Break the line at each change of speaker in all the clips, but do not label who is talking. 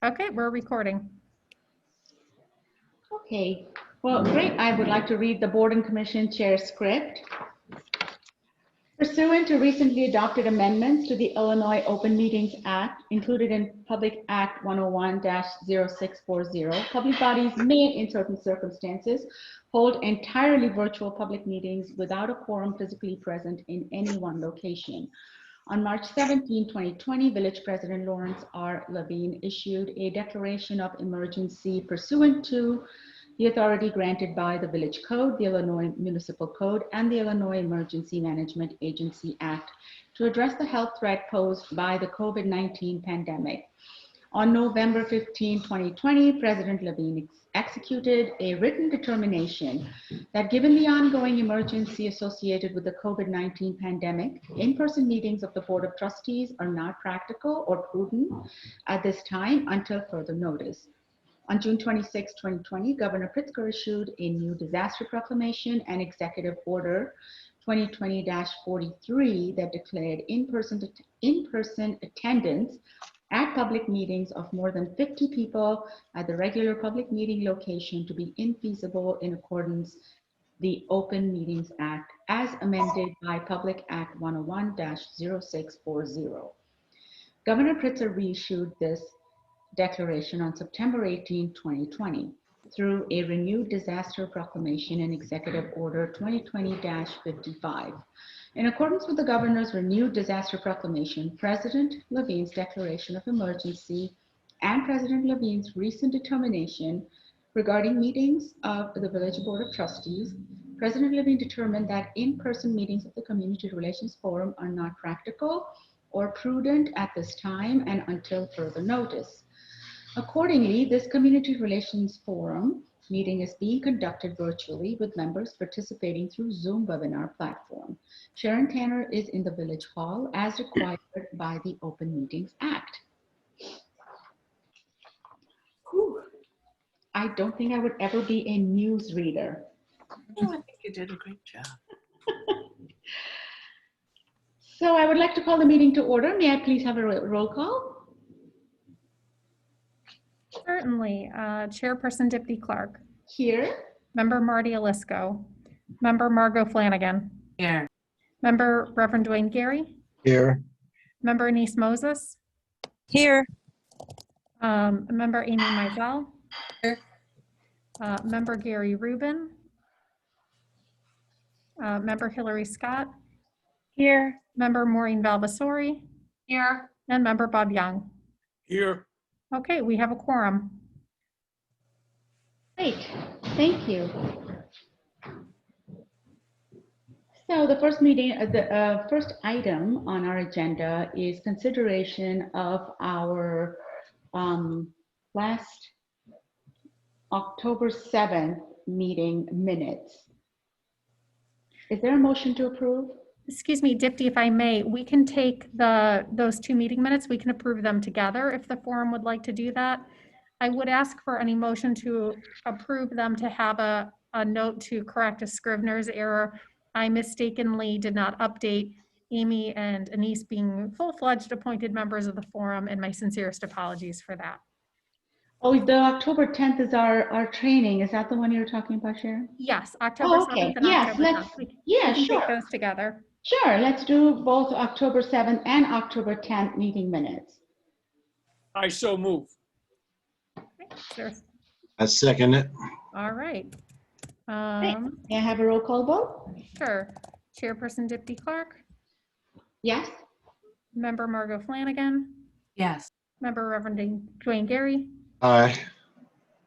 Okay, we're recording.
Okay, well, great. I would like to read the Board and Commission Chair script. Pursuant to recently adopted amendments to the Illinois Open Meetings Act, included in Public Act 101-0640, public bodies may, in certain circumstances, hold entirely virtual public meetings without a quorum physically present in any one location. On March 17, 2020, Village President Lawrence R. Levine issued a declaration of emergency pursuant to the authority granted by the Village Code, the Illinois Municipal Code, and the Illinois Emergency Management Agency Act to address the health threat posed by the COVID-19 pandemic. On November 15, 2020, President Levine executed a written determination that given the ongoing emergency associated with the COVID-19 pandemic, in-person meetings of the Board of Trustees are not practical or prudent at this time until further notice. On June 26, 2020, Governor Pritzker issued a new disaster proclamation and executive order 2020-43 that declared in-person attendance at public meetings of more than 50 people at the regular public meeting location to be infeasible in accordance the Open Meetings Act as amended by Public Act 101-0640. Governor Pritzker reissued this declaration on September 18, 2020 through a renewed disaster proclamation and executive order 2020-55. In accordance with the governor's renewed disaster proclamation, President Levine's declaration of emergency, and President Levine's recent determination regarding meetings of the Village Board of Trustees, President Levine determined that in-person meetings of the Community Relations Forum are not practical or prudent at this time and until further notice. Accordingly, this Community Relations Forum meeting is being conducted virtually with members participating through Zoom webinar platform. Sharon Tanner is in the Village Hall as required by the Open Meetings Act. Whew. I don't think I would ever be a news reader.
Oh, I think you did a great job.
So I would like to call the meeting to order. May I please have a roll call?
Certainly. Chairperson Dipti Clark.
Here.
Member Marty Alisco. Member Margot Flanagan.
Here.
Member Reverend Dwayne Gary.
Here.
Member Anise Moses.
Here.
Member Amy Mizell.
Here.
Member Gary Rubin. Member Hillary Scott.
Here.
Member Maureen Valvasori.
Here.
And Member Bob Young.
Here.
Okay, we have a quorum.
Great, thank you. So the first first item on our agenda is consideration of our last October 7th meeting minutes. Is there a motion to approve?
Excuse me, Dipti, if I may, we can take those two meeting minutes, we can approve them together if the forum would like to do that. I would ask for any motion to approve them to have a note to correct a Scrivener's error. I mistakenly did not update Amy and Anise being full-fledged appointed members of the forum, and my sincerest apologies for that.
Oh, the October 10th is our training. Is that the one you're talking about, Sharon?
Yes, October 7th and
yes,
October 10th. We can
sure.
take those together.
Sure, let's do both October 7th and October 10th meeting minutes.
I so move.
Okay, sure.
I second it.
All right.
May I have a roll call vote?
Sure. Chairperson Dipti Clark.
Yes.
Member Margot Flanagan.
Yes.
Member Reverend Dwayne Gary.
Aye.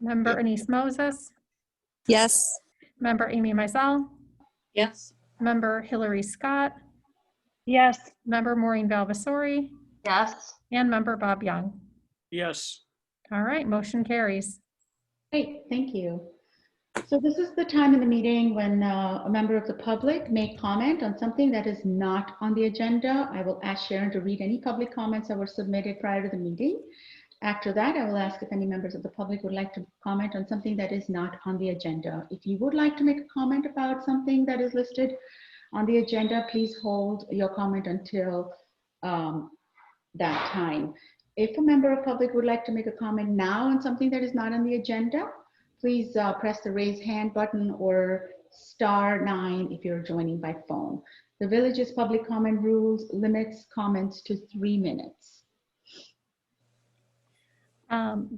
Member Anise Moses.
Yes.
Member Amy Mizell.
Yes.
Member Hillary Scott.
Yes.
Member Maureen Valvasori.
Yes.
And Member Bob Young.
Yes.
All right, motion carries.
Great, thank you. So this is the time in the meeting when a member of the public may comment on something that is not on the agenda. I will ask Sharon to read any public comments that were submitted prior to the meeting. After that, I will ask if any members of the public would like to comment on something that is not on the agenda. If you would like to make a comment about something that is listed on the agenda, please hold your comment until that time. If a member of public would like to make a comment now on something that is not on the agenda, please press the raise hand button or *9 if you're joining by phone. The village's public comment rules limits comments to 3 minutes.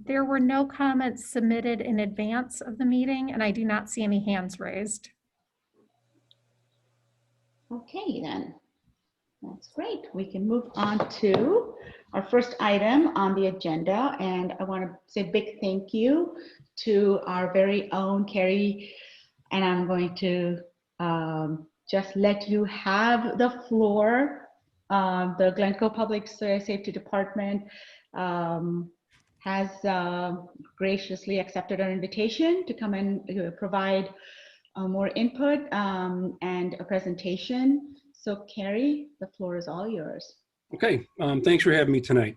There were no comments submitted in advance of the meeting, and I do not see any hands raised.
Okay, then. That's great. We can move on to our first item on the agenda. And I want to say a big thank you to our very own Carrie. And I'm going to just let you have the floor. The Glencoe Public Safety Department has graciously accepted our invitation to come and provide more input and a presentation. So Carrie, the floor is all yours.
Okay, thanks for having me tonight.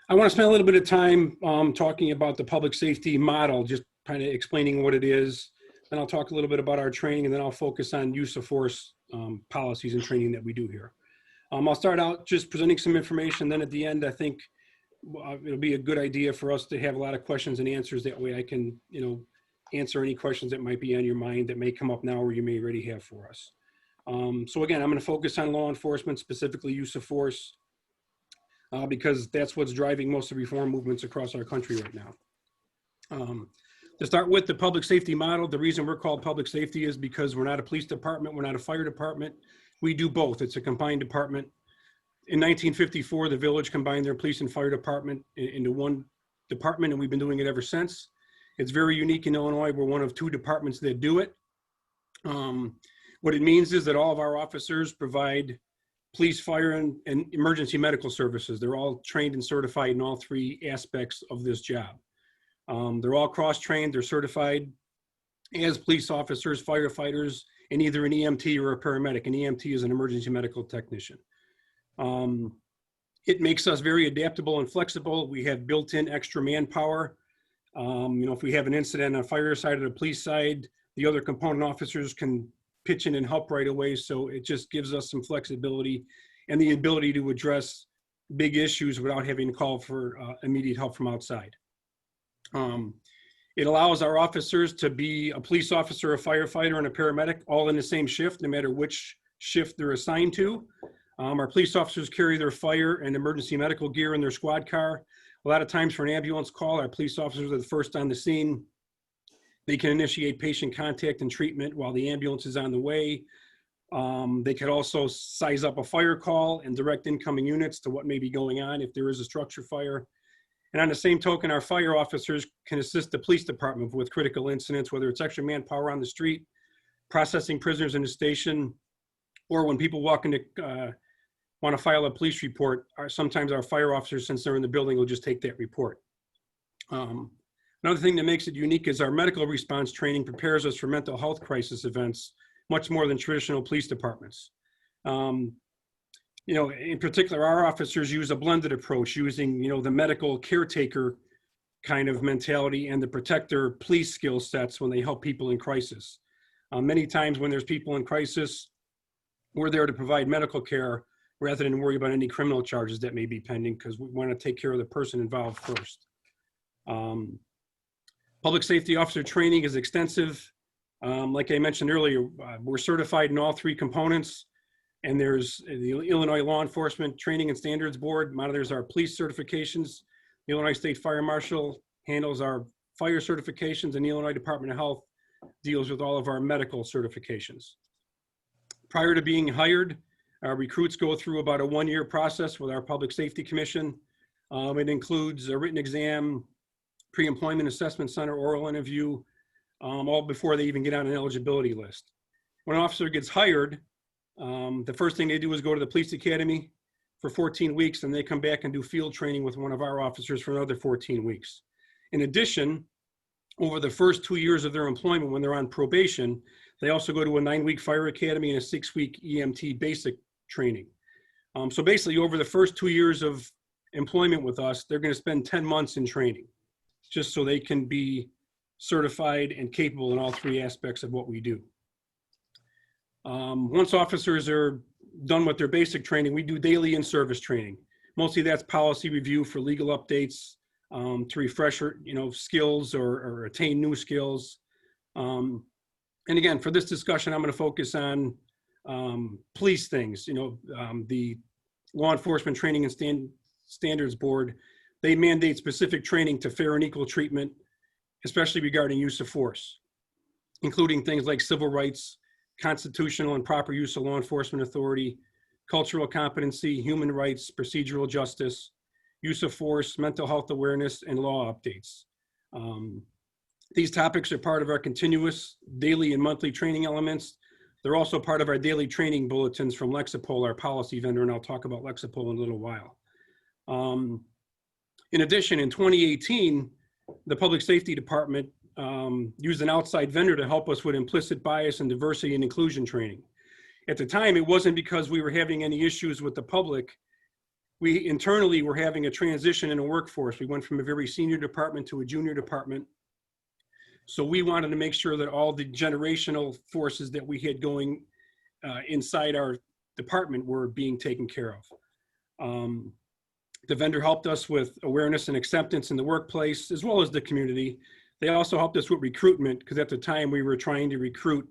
I want to spend a little bit of time talking about the public safety model, just kind of explaining what it is. Then I'll talk a little bit about our training, and then I'll focus on use of force policies and training that we do here. I'll start out just presenting some information. Then at the end, I think it'll be a good idea for us to have a lot of questions and answers. That way I can, answer any questions that might be on your mind that may come up now or you may already have for us. So again, I'm going to focus on law enforcement, specifically use of force, because that's what's driving most of reform movements across our country right now. To start with the public safety model, the reason we're called public safety is because we're not a police department, we're not a fire department. We do both. It's a combined department. In 1954, the village combined their police and fire department into one department, and we've been doing it ever since. It's very unique in Illinois. We're one of 2 departments that do it. What it means is that all of our officers provide police, fire, and emergency medical services. They're all trained and certified in all 3 aspects of this job. They're all cross-trained. They're certified as police officers, firefighters, and either an EMT or a paramedic. An EMT is an emergency medical technician. It makes us very adaptable and flexible. We have built-in extra manpower. If we have an incident on the fire side or the police side, the other component officers can pitch in and help right away. So it just gives us some flexibility and the ability to address big issues without having to call for immediate help from outside. It allows our officers to be a police officer, a firefighter, and a paramedic all in the same shift, no matter which shift they're assigned to. Our police officers carry their fire and emergency medical gear in their squad car. A lot of times for an ambulance call, our police officers are the first on the scene. They can initiate patient contact and treatment while the ambulance is on the way. They could also size up a fire call and direct incoming units to what may be going on if there is a structure fire. And on the same token, our fire officers can assist the police department with critical incidents, whether it's extra manpower on the street, processing prisoners in the station, or when people walk into, want to file a police report, sometimes our fire officers, since they're in the building, will just take that report. Another thing that makes it unique is our medical response training prepares us for mental health crisis events much more than traditional police departments. In particular, our officers use a blended approach using, the medical caretaker kind of mentality and the protector police skill sets when they help people in crisis. Many times when there's people in crisis, we're there to provide medical care rather than worry about any criminal charges that may be pending, because we want to take care of the person involved first. Public safety officer training is extensive. Like I mentioned earlier, we're certified in all 3 components, and there's the Illinois Law Enforcement Training and Standards Board monitors our police certifications. The Illinois State Fire Marshal handles our fire certifications, and the Illinois Department of Health deals with all of our medical certifications. Prior to being hired, our recruits go through about a 1-year process with our Public Safety Commission. It includes a written exam, pre-employment assessment center, oral interview, all before they even get on an eligibility list. When an officer gets hired, the first thing they do is go to the police academy for 14 weeks, and they come back and do field training with one of our officers for another 14 weeks. In addition, over the first 2 years of their employment, when they're on probation, they also go to a 9-week fire academy and a 6-week EMT basic training. So basically, over the first 2 years of employment with us, they're going to spend 10 months in training, just so they can be certified and capable in all 3 aspects of what we do. Once officers are done with their basic training, we do daily in-service training. Mostly that's policy review for legal updates, to refresh, skills or attain new skills. And again, for this discussion, I'm going to focus on police things. The Law Enforcement Training and Standards Board, they mandate specific training to fair and equal treatment, especially regarding use of force, including things like civil rights, constitutional and proper use of law enforcement authority, cultural competency, human rights, procedural justice, use of force, mental health awareness, and law updates. These topics are part of our continuous daily and monthly training elements. They're also part of our daily training bulletins from Lexipol, our policy vendor, and I'll talk about Lexipol in a little while. In addition, in 2018, the Public Safety Department used an outside vendor to help us with implicit bias and diversity and inclusion training. At the time, it wasn't because we were having any issues with the public. We internally were having a transition in the workforce. We went from a very senior department to a junior department. So we wanted to make sure that all the generational forces that we had going inside our department were being taken care of. The vendor helped us with awareness and acceptance in the workplace, as well as the community. They also helped us with recruitment, because at the time we were trying to recruit,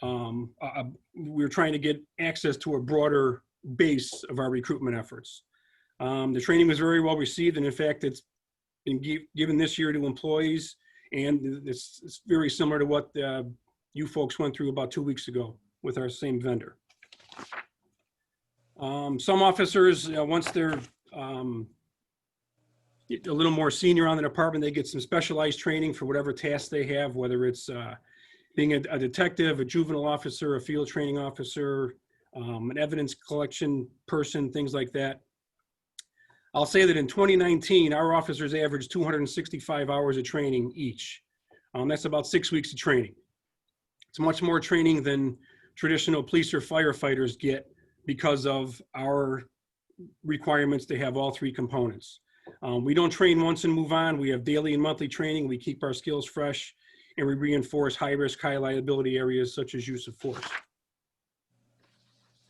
we were trying to get access to a broader base of our recruitment efforts. The training was very well received, and in fact, it's been given this year to employees, and it's very similar to what you folks went through about 2 weeks ago with our same vendor. Some officers, once they're a little more senior on the department, they get some specialized training for whatever tasks they have, whether it's being a detective, a juvenile officer, a field training officer, an evidence collection person, things like that. I'll say that in 2019, our officers averaged 265 hours of training each. That's about 6 weeks of training. It's much more training than traditional police or firefighters get because of our requirements to have all three components. We don't train once and move on. We have daily and monthly training. We keep our skills fresh, and we reinforce high-risk, high-liability areas such as use of force.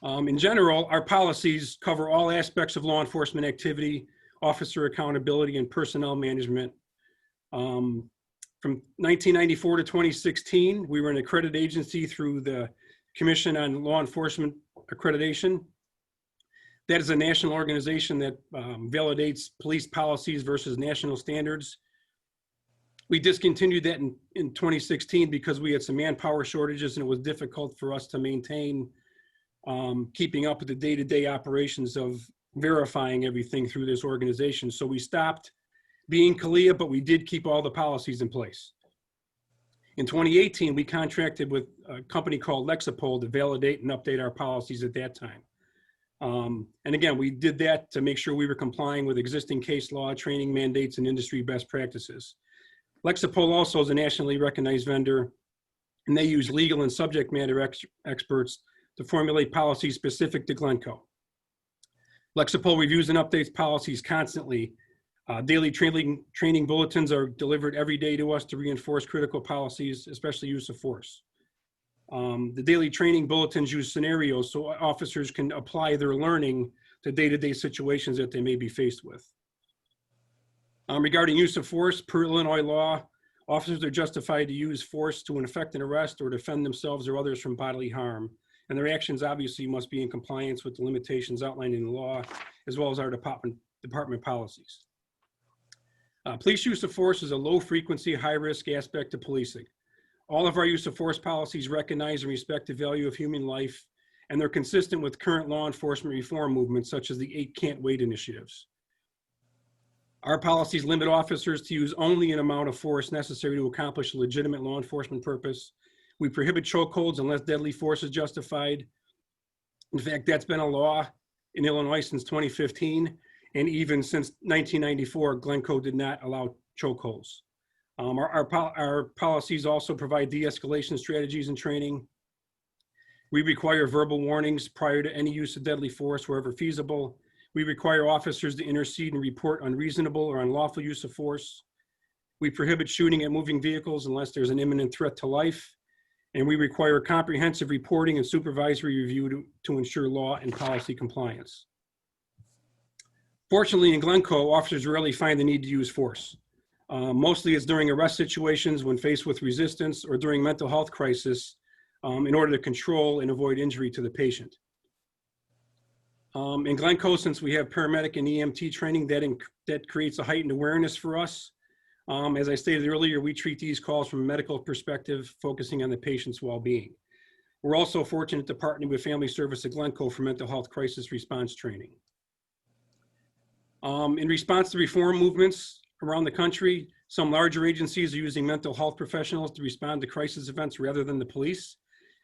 In general, our policies cover all aspects of law enforcement activity, officer accountability, and personnel management. From 1994 to 2016, we were an accredited agency through the Commission on Law Enforcement Accreditation. That is a national organization that validates police policies versus national standards. We discontinued that in 2016 because we had some manpower shortages and it was difficult for us to maintain keeping up with the day-to-day operations of verifying everything through this organization. So we stopped being CALEA, but we did keep all the policies in place. In 2018, we contracted with a company called Lexipol to validate and update our policies at that time. And again, we did that to make sure we were complying with existing case law, training mandates, and industry best practices. Lexipol also is a nationally recognized vendor, and they use legal and subject matter experts to formulate policies specific to Glencoe. Lexipol reviews and updates policies constantly. Daily training bulletins are delivered every day to us to reinforce critical policies, especially use of force. The daily training bulletins use scenarios so officers can apply their learning to day-to-day situations that they may be faced with. Regarding use of force, per Illinois law, officers are justified to use force to effect an arrest or defend themselves or others from bodily harm. And their actions obviously must be in compliance with the limitations outlined in the law, as well as our department policies. Police use of force is a low-frequency, high-risk aspect of policing. All of our use of force policies recognize and respect the value of human life, and they're consistent with current law enforcement reform movements, such as the 8 Can't Wait initiatives. Our policies limit officers to use only an amount of force necessary to accomplish a legitimate law enforcement purpose. We prohibit chokeholds unless deadly force is justified. In fact, that's been a law in Illinois since 2015, and even since 1994, Glencoe did not allow chokeholds. Our policies also provide de-escalation strategies and training. We require verbal warnings prior to any use of deadly force wherever feasible. We require officers to intercede and report unreasonable or unlawful use of force. We prohibit shooting at moving vehicles unless there's an imminent threat to life. And we require comprehensive reporting and supervisory review to ensure law and policy compliance. Fortunately, in Glencoe, officers rarely find the need to use force. Mostly it's during arrest situations when faced with resistance or during mental health crisis in order to control and avoid injury to the patient. In Glencoe, since we have paramedic and EMT training, that creates a heightened awareness for us. As I stated earlier, we treat these calls from a medical perspective, focusing on the patient's well-being. We're also fortunate to partner with Family Service at Glencoe for mental health crisis response training. In response to reform movements around the country, some larger agencies are using mental health professionals to respond to crisis events rather than the police.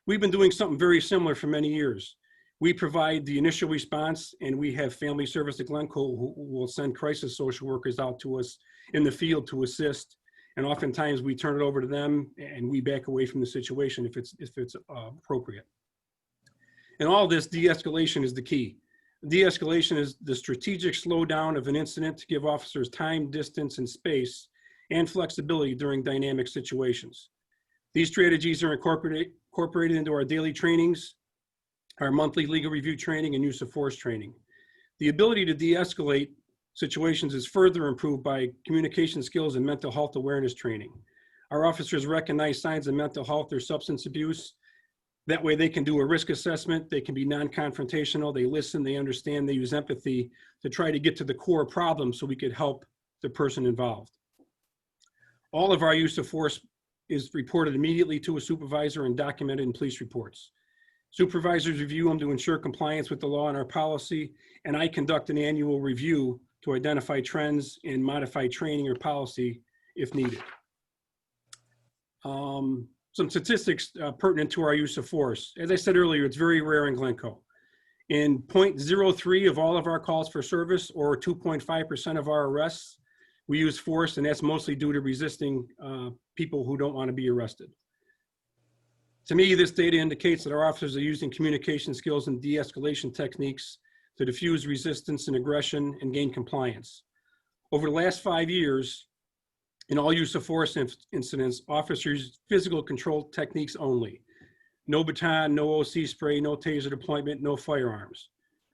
We've been doing something very similar for many years. We provide the initial response, and we have Family Service at Glencoe who will send crisis social workers out to us in the field to assist. And oftentimes we turn it over to them and we back away from the situation if it's appropriate. In all this, de-escalation is the key. De-escalation is the strategic slowdown of an incident to give officers time, distance, and space and flexibility during dynamic situations. These strategies are incorporated into our daily trainings, our monthly legal review training, and use of force training. The ability to de-escalate situations is further improved by communication skills and mental health awareness training. Our officers recognize signs of mental health or substance abuse. That way they can do a risk assessment, they can be non-confrontational, they listen, they understand, they use empathy to try to get to the core problem so we could help the person involved. All of our use of force is reported immediately to a supervisor and documented in police reports. Supervisors review them to ensure compliance with the law and our policy, and I conduct an annual review to identify trends and modify training or policy if needed. Some statistics pertinent to our use of force. As I said earlier, it's very rare in Glencoe. In 0.03 of all of our calls for service, or 2.5% of our arrests, we use force, and that's mostly due to resisting people who don't want to be arrested. To me, this data indicates that our officers are using communication skills and de-escalation techniques to diffuse resistance and aggression and gain compliance. Over the last 5 years, in all use of force incidents, officers use physical control techniques only. No baton, no OC spray, no taser deployment, no firearms.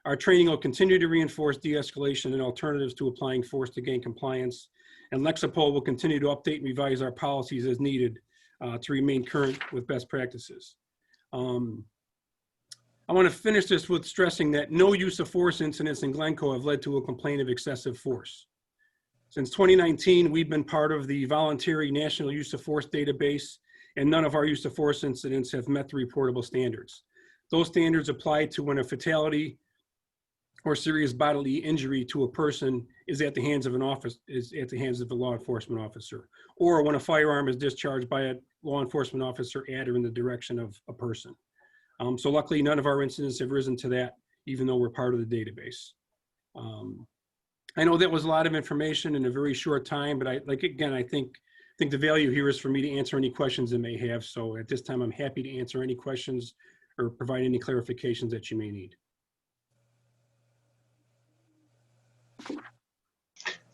Our training will continue to reinforce de-escalation and alternatives to applying force to gain compliance. And Lexapol will continue to update and revise our policies as needed to remain current with best practices. I want to finish this with stressing that no use of force incidents in Glencoe have led to a complaint of excessive force. Since 2019, we've been part of the voluntary National Use of Force database, and none of our use of force incidents have met the reportable standards. Those standards apply to when a fatality or serious bodily injury to a person is at the hands of a law enforcement officer, or when a firearm is discharged by a law enforcement officer at or in the direction of a person. So luckily, none of our incidents have risen to that, even though we're part of the database. I know that was a lot of information in a very short time, but I think the value here is for me to answer any questions that may have. So at this time, I'm happy to answer any questions or provide any clarifications that you may need.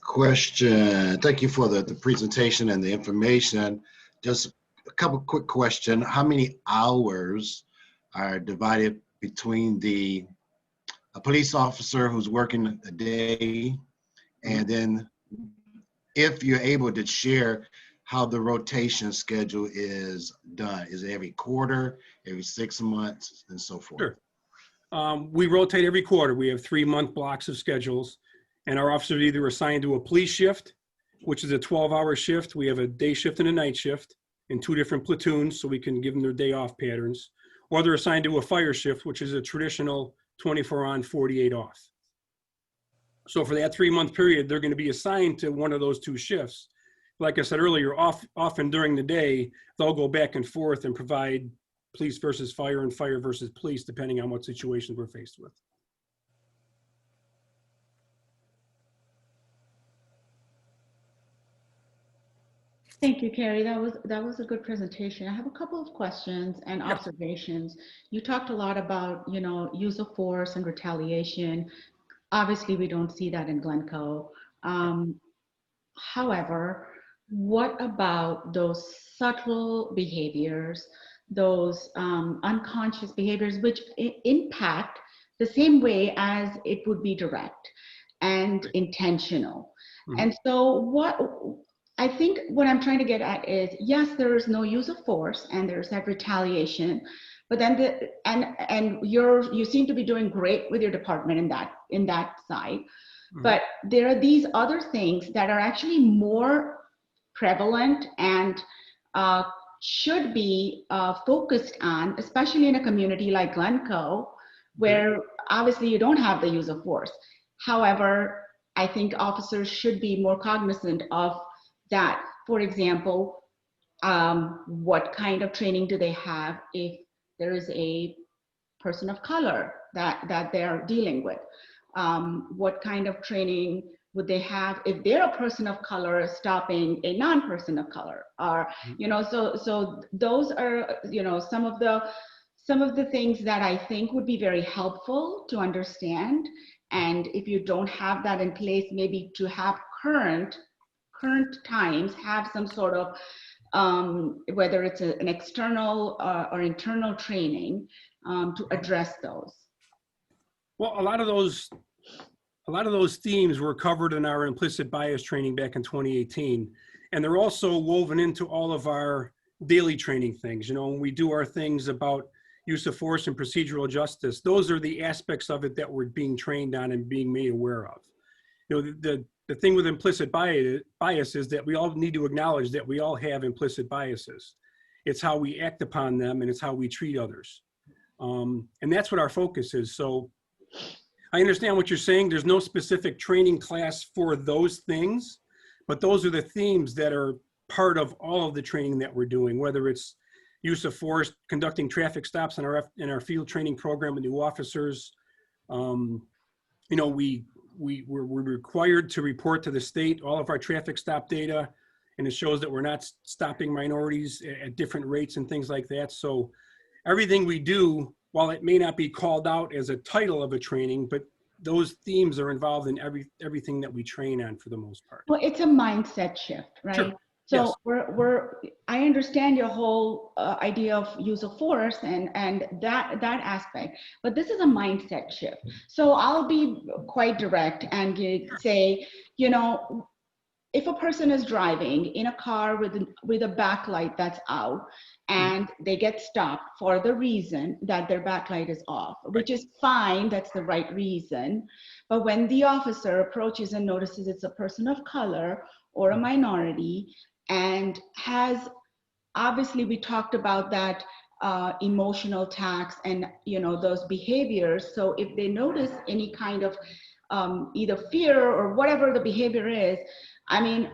Question. Thank you for the presentation and the information. Just a couple quick questions. How many hours are divided between a police officer who's working a day, and then if you're able to share how the rotation schedule is done? Is it every quarter, every 6 months, and so forth?
Sure. We rotate every quarter. We have 3-month blocks of schedules, and our officers are either assigned to a police shift, which is a 12-hour shift. We have a day shift and a night shift in 2 different platoons, so we can give them their day off patterns, or they're assigned to a fire shift, which is a traditional 24 on, 48 off. So for that 3-month period, they're going to be assigned to one of those 2 shifts. Like I said earlier, often during the day, they'll go back and forth and provide police versus fire and fire versus police, depending on what situations we're faced with.
Thank you, Carrie. That was a good presentation. I have a couple of questions and observations. You talked a lot about, use of force and retaliation. Obviously, we don't see that in Glencoe. However, what about those subtle behaviors, those unconscious behaviors which impact the same way as it would be direct? and intentional.
Mhm.
And so I think what I'm trying to get at is, yes, there is no use of force and there's that retaliation, but then you seem to be doing great with your department in that side.
Mhm.
But there are these other things that are actually more prevalent and should be focused on, especially in a community like Glencoe, where obviously you don't have the use of force. However, I think officers should be more cognizant of that. For example, what kind of training do they have if there is a person of color that they're dealing with? What kind of training would they have if they're a person of color stopping a non-person of color? Or, so those are, some of the things that I think would be very helpful to understand. And if you don't have that in place, maybe to have current times have some sort of whether it's an external or internal training to address those.
Well, a lot of those themes were covered in our implicit bias training back in 2018. And they're also woven into all of our daily training things. When we do our things about use of force and procedural justice, those are the aspects of it that we're being trained on and being made aware of. The thing with implicit bias is that we all need to acknowledge that we all have implicit biases. It's how we act upon them and it's how we treat others. And that's what our focus is. So I understand what you're saying. There's no specific training class for those things, but those are the themes that are part of all of the training that we're doing, whether it's use of force, conducting traffic stops in our field training program with new officers. We're required to report to the state all of our traffic stop data, and it shows that we're not stopping minorities at different rates and things like that. So everything we do, while it may not be called out as a title of a training, but those themes are involved in everything that we train on for the most part.
Well, it's a mindset shift, right?
Sure.
So
Yes.
I understand your whole idea of use of force and that aspect, but this is a mindset shift. So I'll be quite direct and say, if a person is driving in a car with a backlight that's out and they get stopped for the reason that their backlight is off, which is fine, that's the right reason. But when the officer approaches and notices it's a person of color or a minority and has, obviously we talked about that emotional tax and those behaviors. So if they notice any kind of either fear or whatever the behavior is, I mean,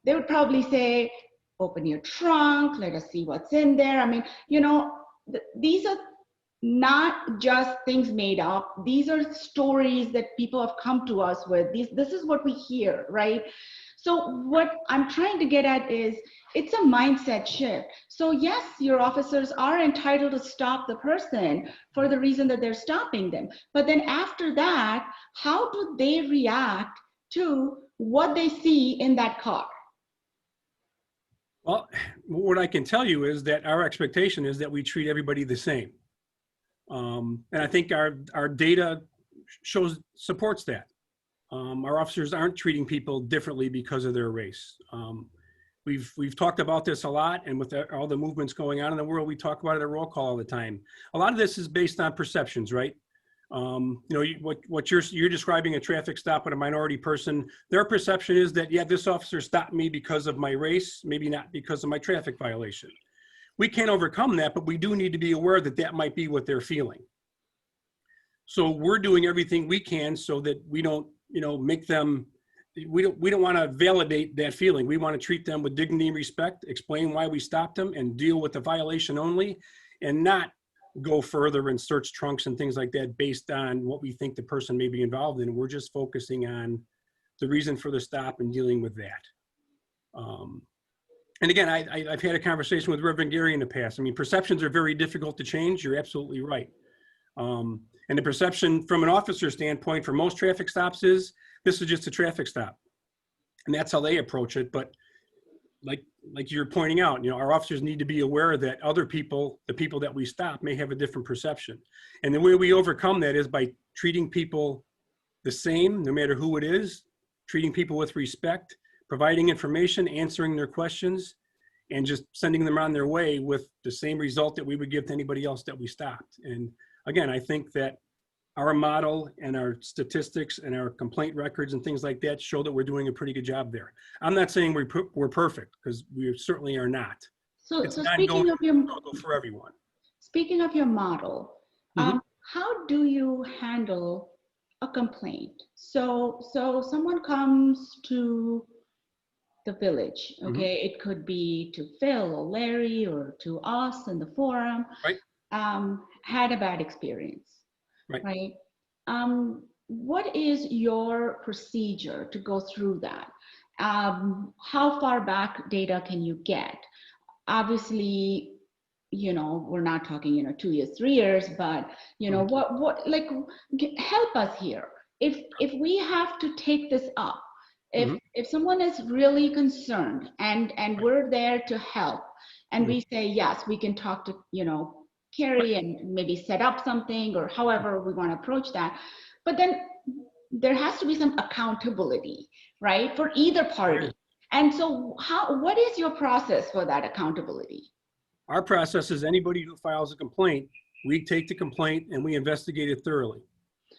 they would probably say, open your trunk, let us see what's in there. I mean, these are not just things made up. These are stories that people have come to us with. This is what we hear, right? So what I'm trying to get at is, it's a mindset shift. So yes, your officers are entitled to stop the person for the reason that they're stopping them. But then after that, how do they react to what they see in that car?
Well, what I can tell you is that our expectation is that we treat everybody the same. And I think our data supports that. Our officers aren't treating people differently because of their race. We've talked about this a lot, and with all the movements going on in the world, we talk about it at roll call all the time. A lot of this is based on perceptions, right? What you're describing, a traffic stop with a minority person, their perception is that, yeah, this officer stopped me because of my race, maybe not because of my traffic violation. We can't overcome that, but we do need to be aware that that might be what they're feeling. So we're doing everything we can so that we don't, make them, we don't want to validate that feeling. We want to treat them with dignity and respect, explain why we stopped them, and deal with the violation only, and not go further and search trunks and things like that based on what we think the person may be involved in. We're just focusing on the reason for the stop and dealing with that. And again, I've had a conversation with Reverend Gary in the past. I mean, perceptions are very difficult to change. You're absolutely right. And the perception from an officer standpoint for most traffic stops is, this is just a traffic stop. And that's how they approach it. But like you're pointing out, our officers need to be aware that other people, the people that we stop, may have a different perception. And the way we overcome that is by treating people the same, no matter who it is, treating people with respect, providing information, answering their questions, and just sending them on their way with the same result that we would give to anybody else that we stopped. And again, I think that our model and our statistics and our complaint records and things like that show that we're doing a pretty good job there. I'm not saying we're perfect, because we certainly are not.
So,
It's
so
an
speaking
ongoing
of your
struggle for everyone.
speaking of your model,
Mhm.
how do you handle a complaint? So someone comes to the village, okay? It could be to Phil or Larry or to us in the forum.
Right.
Had a bad experience.
Right.
Right. What is your procedure to go through that? How far back data can you get? Obviously, we're not talking, 2 years, 3 years, but help us here. If we have to take this up, if someone is really concerned and we're there to help, and we say, yes, we can talk to, Carrie and maybe set up something or however we want to approach that. But then there has to be some accountability, right? For either party. And so what is your process for that accountability?
Our process is anybody who files a complaint, we take the complaint and we investigate it thoroughly.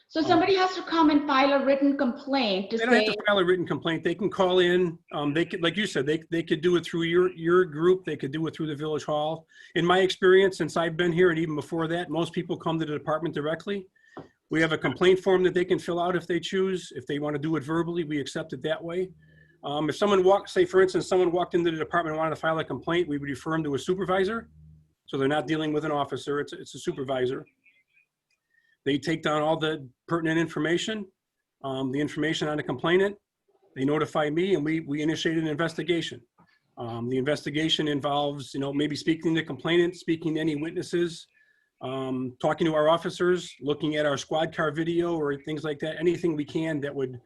So somebody has to come and file a written complaint to
They don't have
say,
to file a written complaint. They can call in. They could, like you said, they could do it through your group. They could do it through the village hall. In my experience, since I've been here and even before that, most people come to the department directly. We have a complaint form that they can fill out if they choose. If they want to do it verbally, we accept it that way. If someone say for instance, someone walked into the department and wanted to file a complaint, we would refer them to a supervisor. So they're not dealing with an officer, it's a supervisor. They take down all the pertinent information, the information on the complainant. They notify me and we initiate an investigation. The investigation involves, maybe speaking to the complainant, speaking to any witnesses, talking to our officers, looking at our squad car video or things like that, anything we can that would,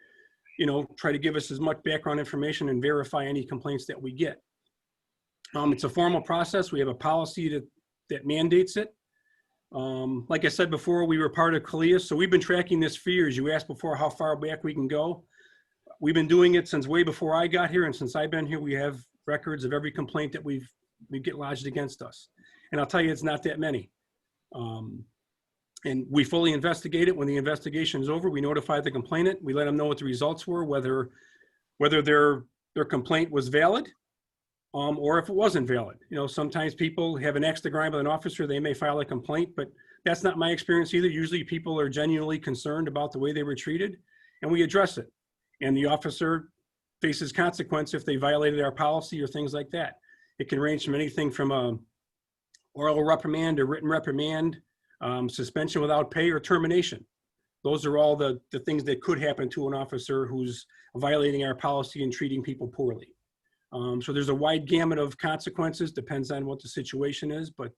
try to give us as much background information and verify any complaints that we get. It's a formal process. We have a policy that mandates it. Like I said before, we were part of CALEUS, so we've been tracking this for years. You asked before how far back we can go. We've been doing it since way before I got here, and since I've been here, we have records of every complaint that we get lodged against us. And I'll tell you, it's not that many. And we fully investigate it. When the investigation is over, we notify the complainant. We let them know what the results were, whether their complaint was valid, or if it wasn't valid. Sometimes people have an axe to grind with an officer, they may file a complaint, but that's not my experience either. Usually people are genuinely concerned about the way they were treated, and we address it. And the officer faces consequence if they violated our policy or things like that. It can range from anything from a oral reprimand or written reprimand, suspension without pay, or termination. Those are all the things that could happen to an officer who's violating our policy and treating people poorly. So there's a wide gamut of consequences, depends on what the situation is, but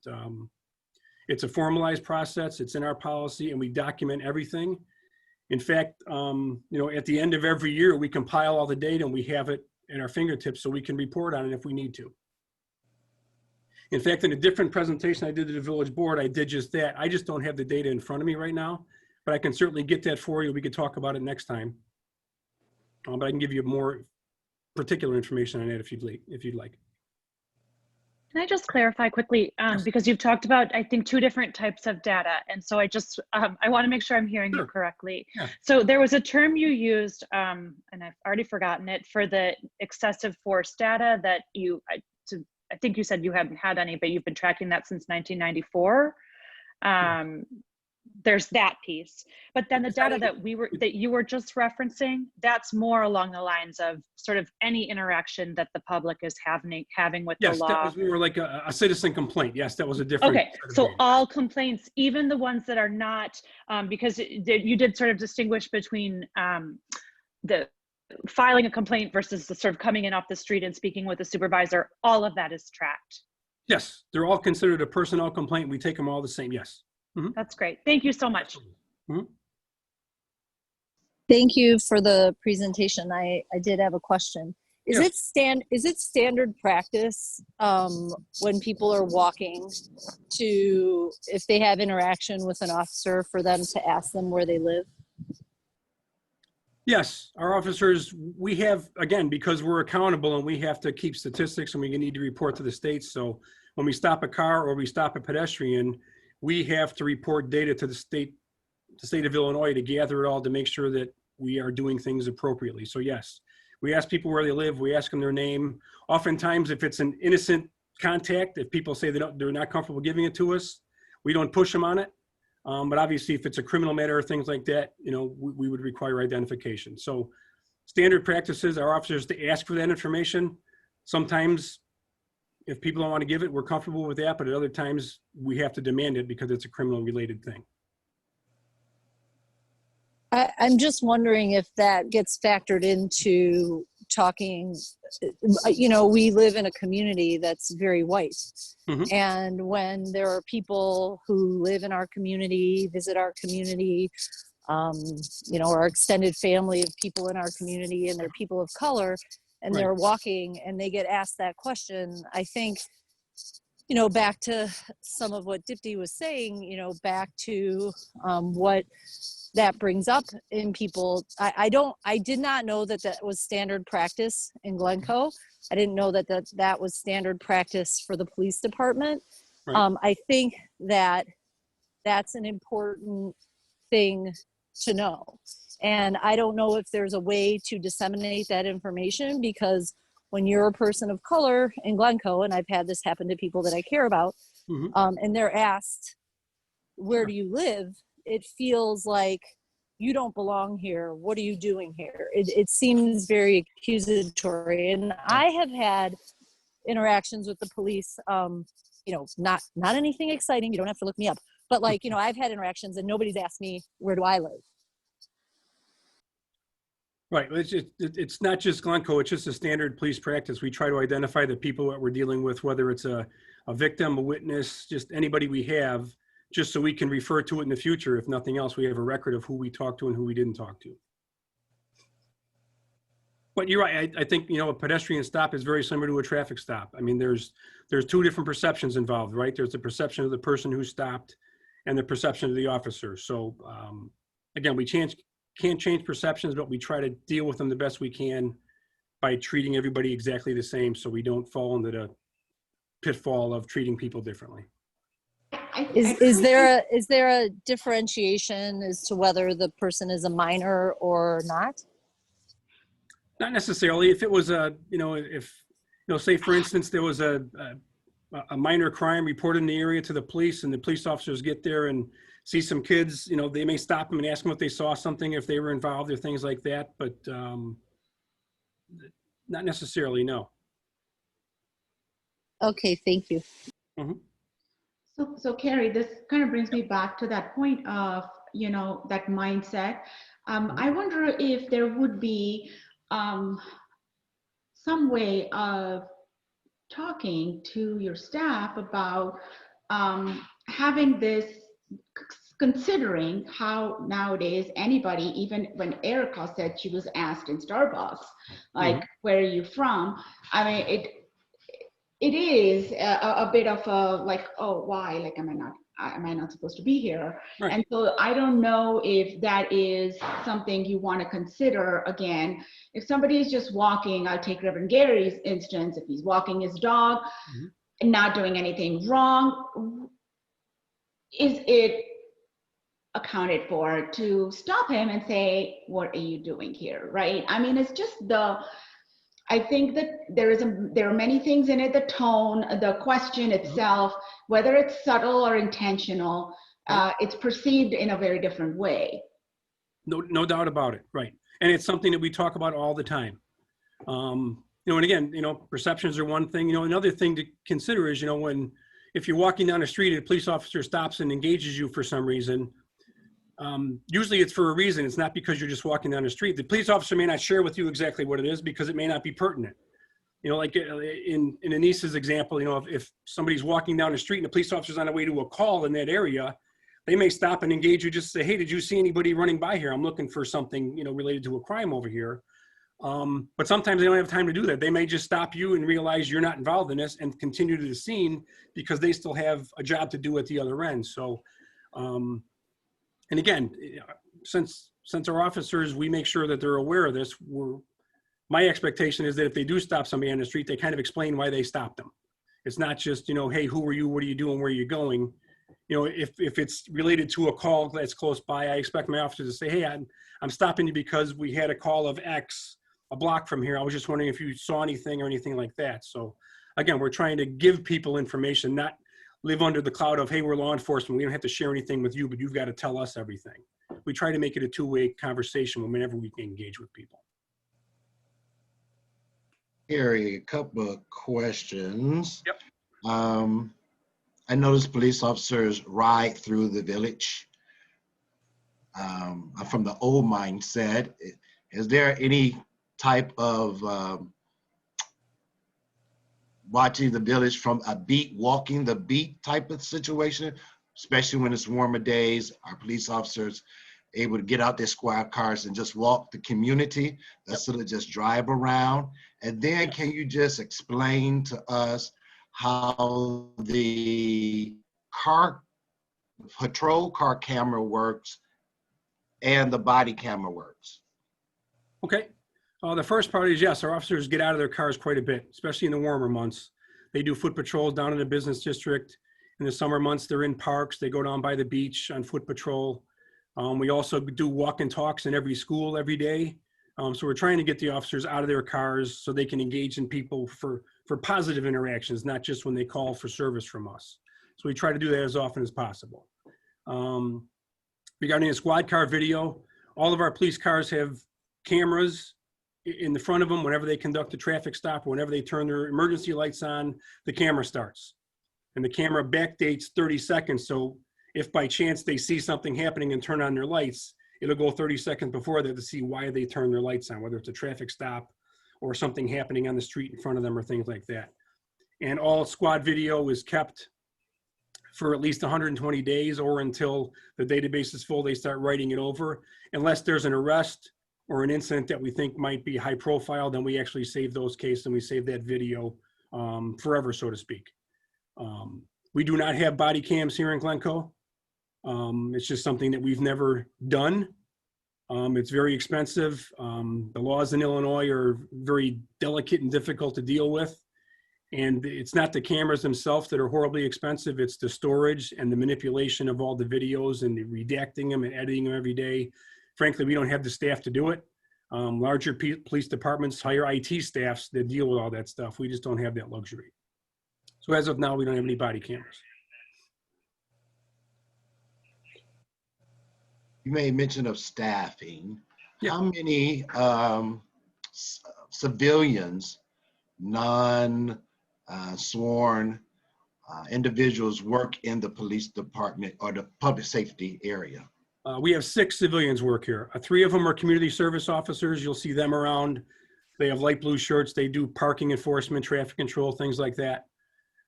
it's a formalized process. It's in our policy and we document everything. In fact, at the end of every year, we compile all the data and we have it at our fingertips so we can report on it if we need to. In fact, in a different presentation I did to the village board, I did just that. I just don't have the data in front of me right now, but I can certainly get that for you. We could talk about it next time. But I can give you more particular information on that if you'd like.
Can I just clarify quickly, because you've talked about, I think, 2 different types of data. And so I want to make sure I'm hearing you correctly.
Yeah.
So there was a term you used, and I've already forgotten it, for the excessive force data that I think you said you hadn't had any, but you've been tracking that since 1994. There's that piece, but then the data that you were just referencing, that's more along the lines of sort of any interaction that the public is having with the law.
Yes, that was more like a citizen complaint. Yes, that was a different.
Okay, so all complaints, even the ones that are not, because you did sort of distinguish between the filing a complaint versus the sort of coming in off the street and speaking with a supervisor. All of that is tracked.
Yes, they're all considered a personnel complaint. We take them all the same. Yes. Mm-hmm.
That's great. Thank you so much.
Mm-hmm.
Thank you for the presentation. I did have a question. Is it standard practice when people are walking if they have interaction with an officer, for them to ask them where they live?
Yes, our officers, we have, again, because we're accountable and we have to keep statistics and we need to report to the states. So when we stop a car or we stop a pedestrian, we have to report data to the state of Illinois to gather it all to make sure that we are doing things appropriately. So yes, we ask people where they live, we ask them their name. Oftentimes, if it's an innocent contact, if people say they're not comfortable giving it to us, we don't push them on it. But obviously, if it's a criminal matter or things like that, we would require identification. So standard practices, our officers to ask for that information. Sometimes if people don't want to give it, we're comfortable with that. But at other times, we have to demand it because it's a criminal related thing.
I'm just wondering if that gets factored into talking, we live in a community that's very white.
Mhm.
And when there are people who live in our community, visit our community, our extended family of people in our community, and they're people of color, and
Right.
they're walking and they get asked that question, I think, back to some of what Dipti was saying, back to what that brings up in people. I did not know that was standard practice in Glencoe. I didn't know that was standard practice for the police department.
Right.
I think that's an important thing to know. And I don't know if there's a way to disseminate that information, because when you're a person of color in Glencoe, and I've had this happen to people that I care about,
Mhm.
and they're asked, where do you live? It feels like you don't belong here. What are you doing here? It seems very accusatory. And I have had interactions with the police, not anything exciting. You don't have to look me up. But I've had interactions and nobody's asked me, where do I live?
Right. It's not just Glencoe. It's just a standard police practice. We try to identify the people that we're dealing with, whether it's a victim, a witness, just anybody we have, just so we can refer to it in the future. If nothing else, we have a record of who we talked to and who we didn't talk to. But you're right. I think, a pedestrian stop is very similar to a traffic stop. I mean, there's two different perceptions involved, right? There's the perception of the person who stopped and the perception of the officer. So again, we can't change perceptions, but we try to deal with them the best we can by treating everybody exactly the same, so we don't fall into the pitfall of treating people differently.
Is there a differentiation as to whether the person is a minor or not?
Not necessarily. If it was say for instance, there was a minor crime reported in the area to the police, and the police officers get there and see some kids, they may stop them and ask them if they saw something, if they were involved or things like that, but not necessarily, no.
Okay, thank you.
Mhm.
So Carrie, this kind of brings me back to that point of, that mindset. I wonder if there would be some way of talking to your staff about having this, considering how nowadays anybody, even when Erica said she was asked in Starbucks, like, where are you from? I mean, it is a bit of a like, oh, why? Like, am I not supposed to be here?
Right.
And so I don't know if that is something you want to consider. Again, if somebody is just walking, I'll take Reverend Gary's instance. If he's walking his dog and not doing anything wrong, is it accounted for to stop him and say, what are you doing here? Right? I mean, it's just I think that there are many things in it, the tone, the question itself, whether it's subtle or intentional, it's perceived in a very different way.
No doubt about it. Right. And it's something that we talk about all the time. And again, perceptions are one thing. Another thing to consider is, if you're walking down the street and a police officer stops and engages you for some reason, usually it's for a reason. It's not because you're just walking down the street. The police officer may not share with you exactly what it is because it may not be pertinent. Like in Anissa's example, if somebody's walking down the street and the police officer's on the way to a call in that area, they may stop and engage you, just say, hey, did you see anybody running by here? I'm looking for something, related to a crime over here. But sometimes they don't have time to do that. They may just stop you and realize you're not involved in this and continue to the scene because they still have a job to do at the other end. So, and again, since our officers, we make sure that they're aware of this. My expectation is that if they do stop somebody on the street, they kind of explain why they stopped them. It's not just, hey, who are you? What are you doing? Where are you going? If it's related to a call that's close by, I expect my officers to say, hey, I'm stopping you because we had a call of X a block from here. I was just wondering if you saw anything or anything like that. So again, we're trying to give people information, not live under the cloud of, hey, we're law enforcement. We don't have to share anything with you, but you've got to tell us everything. We try to make it a two-way conversation whenever we can engage with people.
Harry, a couple of questions.
Yep.
I noticed police officers ride through the village. From the old mindset, is there any type of watching the village from a beat, walking the beat type of situation, especially when it's warmer days? Are police officers able to get out their squad cars and just walk the community instead of just drive around? And then can you just explain to us how the patrol car camera works and the body camera works?
Okay. The first part is, yes, our officers get out of their cars quite a bit, especially in the warmer months. They do foot patrols down in the business district. In the summer months, they're in parks. They go down by the beach on foot patrol. We also do walk and talks in every school every day. So we're trying to get the officers out of their cars so they can engage in people for positive interactions, not just when they call for service from us. So we try to do that as often as possible. Regarding the squad car video, all of our police cars have cameras in the front of them. Whenever they conduct a traffic stop, or whenever they turn their emergency lights on, the camera starts. And the camera backdates 30 seconds. So if by chance they see something happening and turn on their lights, it'll go 30 seconds before that to see why they turn their lights on, whether it's a traffic stop or something happening on the street in front of them or things like that. And all squad video is kept for at least 120 days or until the database is full, they start writing it over. Unless there's an arrest or an incident that we think might be high profile, then we actually save those cases and we save that video forever, so to speak. We do not have body cams here in Glencoe. It's just something that we've never done. It's very expensive. The laws in Illinois are very delicate and difficult to deal with. And it's not the cameras themselves that are horribly expensive. It's the storage and the manipulation of all the videos and the redacting them and editing them every day. Frankly, we don't have the staff to do it. Larger police departments hire IT staffs that deal with all that stuff. We just don't have that luxury. So as of now, we don't have any body cameras.
You made mention of staffing.
Yeah.
How many civilians, non-sworn individuals work in the police department or the public safety area?
We have 6 civilians work here. 3 of them are community service officers. You'll see them around. They have light blue shirts. They do parking enforcement, traffic control, things like that.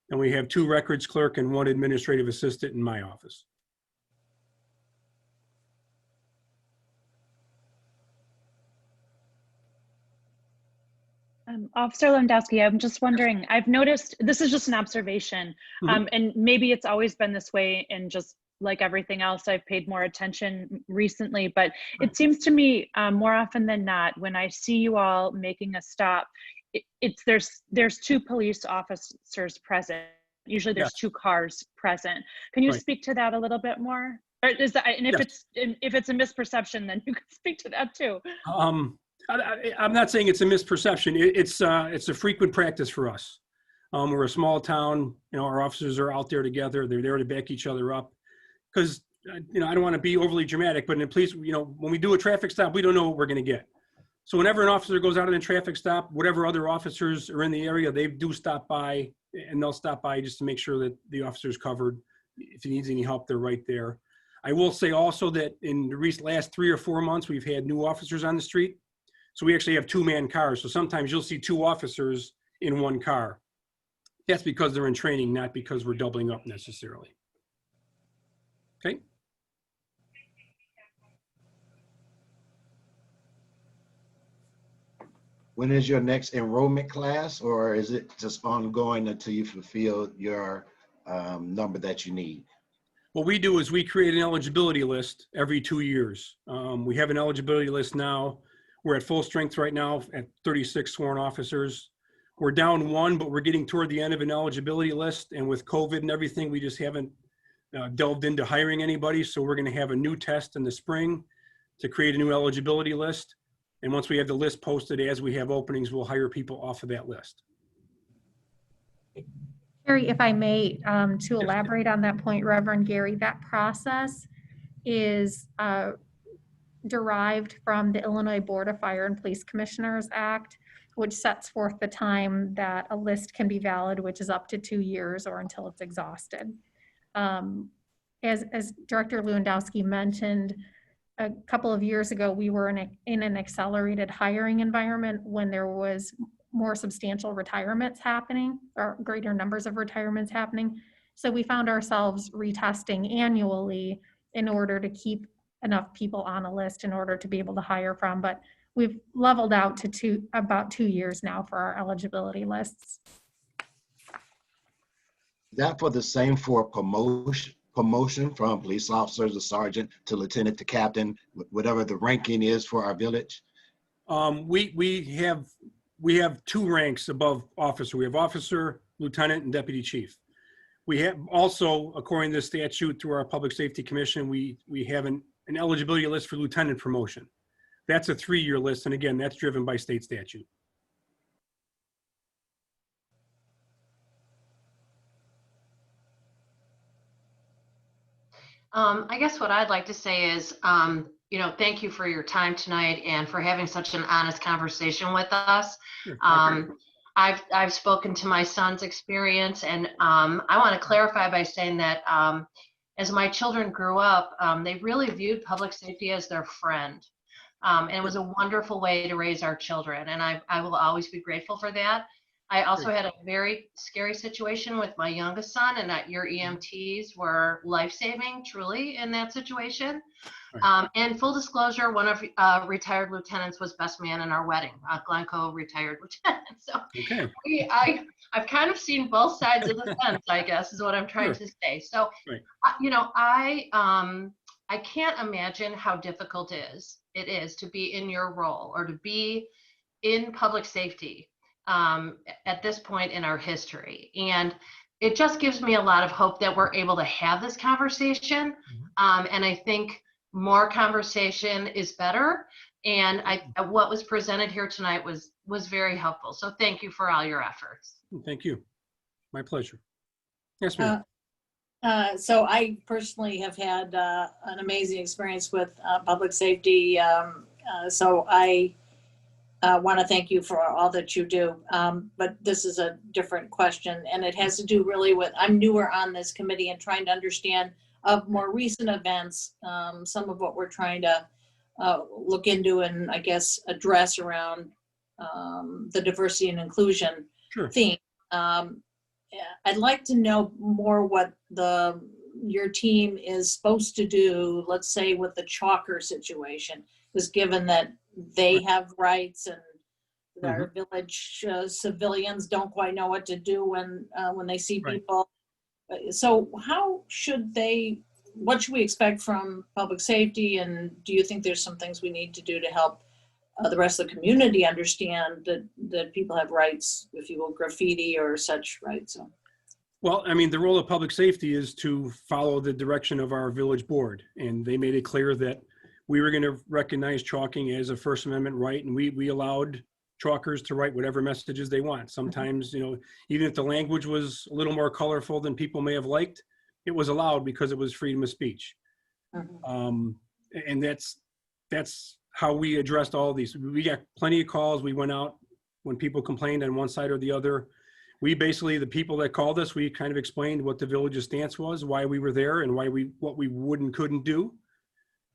And we have 2 records clerk and 1 administrative assistant in my office.
Officer Lewandowski, I'm just wondering, I've noticed, this is just an observation, and maybe it's always been this way, and just like everything else, I've paid more attention recently, but it seems to me more often than not, when I see you all making a stop, there's 2 police officers present. Usually there's 2 cars present. Can you speak to that a little bit more? Or is that, and if it's a misperception, then you can speak to that too.
I'm not saying it's a misperception. It's a frequent practice for us. We're a small town. Our officers are out there together. They're there to back each other up. Because I don't want to be overly dramatic, but in the police, when we do a traffic stop, we don't know what we're going to get. So whenever an officer goes out on a traffic stop, whatever other officers are in the area, they do stop by, and they'll stop by just to make sure that the officer's covered. If he needs any help, they're right there. I will say also that in the last 3 or 4 months, we've had new officers on the street. So we actually have 2-man cars. So sometimes you'll see 2 officers in 1 car. That's because they're in training, not because we're doubling up necessarily. Okay.
When is your next enrollment class, or is it just ongoing until you fulfill your number that you need?
What we do is we create an eligibility list every 2 years. We have an eligibility list now. We're at full strength right now at 36 sworn officers. We're down one, but we're getting toward the end of an eligibility list. And with COVID and everything, we just haven't delved into hiring anybody. So we're going to have a new test in the spring to create a new eligibility list. And once we have the list posted, as we have openings, we'll hire people off of that list.
Gary, if I may, to elaborate on that point, Reverend Gary, that process is derived from the Illinois Board of Fire and Police Commissioners Act, which sets forth the time that a list can be valid, which is up to 2 years or until it's exhausted. As Director Lewandowski mentioned, a couple of years ago, we were in an accelerated hiring environment when there was more substantial retirements happening, or greater numbers of retirements happening. So we found ourselves retesting annually in order to keep enough people on a list in order to be able to hire from. But we've leveled out to about 2 years now for our eligibility lists.
That for the same for promotion from police officer to sergeant to lieutenant to captain, whatever the ranking is for our village?
We have 2 ranks above officer. We have officer, lieutenant, and deputy chief. We have also, according to the statute through our Public Safety Commission, we have an eligibility list for lieutenant promotion. That's a 3-year list, and again, that's driven by state statute.
I guess what I'd like to say is, thank you for your time tonight and for having such an honest conversation with us.
Sure.
I've spoken to my son's experience, and I want to clarify by saying that as my children grew up, they really viewed public safety as their friend. And it was a wonderful way to raise our children, and I will always be grateful for that. I also had a very scary situation with my youngest son, and that your EMTs were life-saving, truly, in that situation. And full disclosure, one of retired lieutenants was best man in our wedding, Glencoe retired lieutenant. So
Okay.
I've kind of seen both sides of the fence, I guess, is what I'm trying to say. So, I can't imagine how difficult it is to be in your role or to be in public safety at this point in our history. And it just gives me a lot of hope that we're able to have this conversation. And I think more conversation is better. And what was presented here tonight was very helpful. So thank you for all your efforts.
Thank you. My pleasure. Yes, ma'am.
So I personally have had an amazing experience with public safety. So I want to thank you for all that you do. But this is a different question, and it has to do really with, I'm newer on this committee and trying to understand of more recent events, some of what we're trying to look into and I guess address around the diversity and inclusion theme. I'd like to know more what your team is supposed to do, let's say with the Chalker situation, because given that they have rights and their village civilians don't quite know what to do when they see people. So what should we expect from public safety? And do you think there's some things we need to do to help the rest of the community understand that people have rights, if you will, graffiti or such rights? So.
Well, I mean, the role of public safety is to follow the direction of our village board. And they made it clear that we were going to recognize chalking as a First Amendment right. And we allowed chalkers to write whatever messages they want. Sometimes, even if the language was a little more colorful than people may have liked, it was allowed because it was freedom of speech. And that's how we addressed all of these. We got plenty of calls. We went out when people complained on one side or the other. We basically, the people that called us, we kind of explained what the village's stance was, why we were there, and what we would and couldn't do.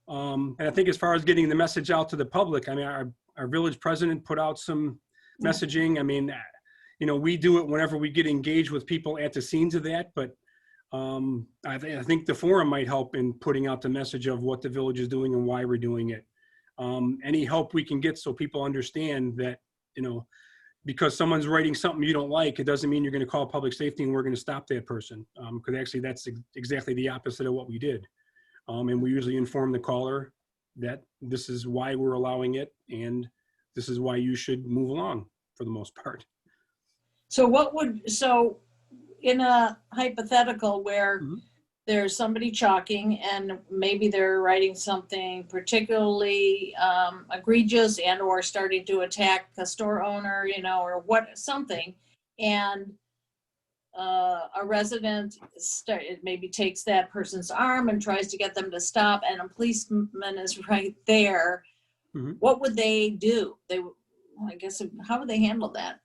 And I think as far as getting the message out to the public, I mean, our village president put out some messaging. I mean, we do it whenever we get engaged with people at the scenes of that, but I think the forum might help in putting out the message of what the village is doing and why we're doing it. Any help we can get so people understand that, because someone's writing something you don't like, it doesn't mean you're going to call public safety and we're going to stop that person. Because actually that's exactly the opposite of what we did. And we usually inform the caller that this is why we're allowing it and this is why you should move along for the most part.
So in a hypothetical where
Mhm.
there's somebody chalking and maybe they're writing something particularly egregious and or starting to attack a store owner, or something, and a resident maybe takes that person's arm and tries to get them to stop, and a policeman is right there.
Mhm.
What would they do? I guess, how would they handle that?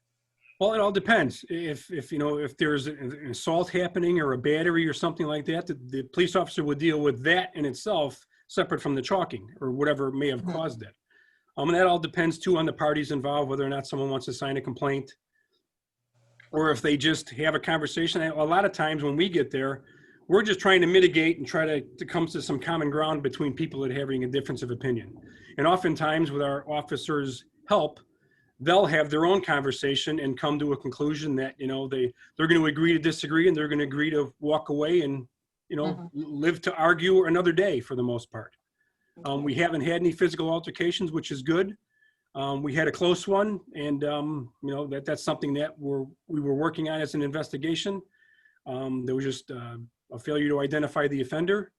Well, it all depends. If there's an assault happening or a battery or something like that, the police officer would deal with that in itself, separate from the chalking or whatever may have caused it. And that all depends too on the parties involved, whether or not someone wants to sign a complaint, or if they just have a conversation. A lot of times when we get there, we're just trying to mitigate and try to come to some common ground between people that are having a difference of opinion. And oftentimes with our officers' help, they'll have their own conversation and come to a conclusion that, they're going to agree to disagree and they're going to agree to walk away and, live to argue another day for the most part. We haven't had any physical altercations, which is good. We had a close one, and that's something that we were working on as an investigation. There was just a failure to identify the offender,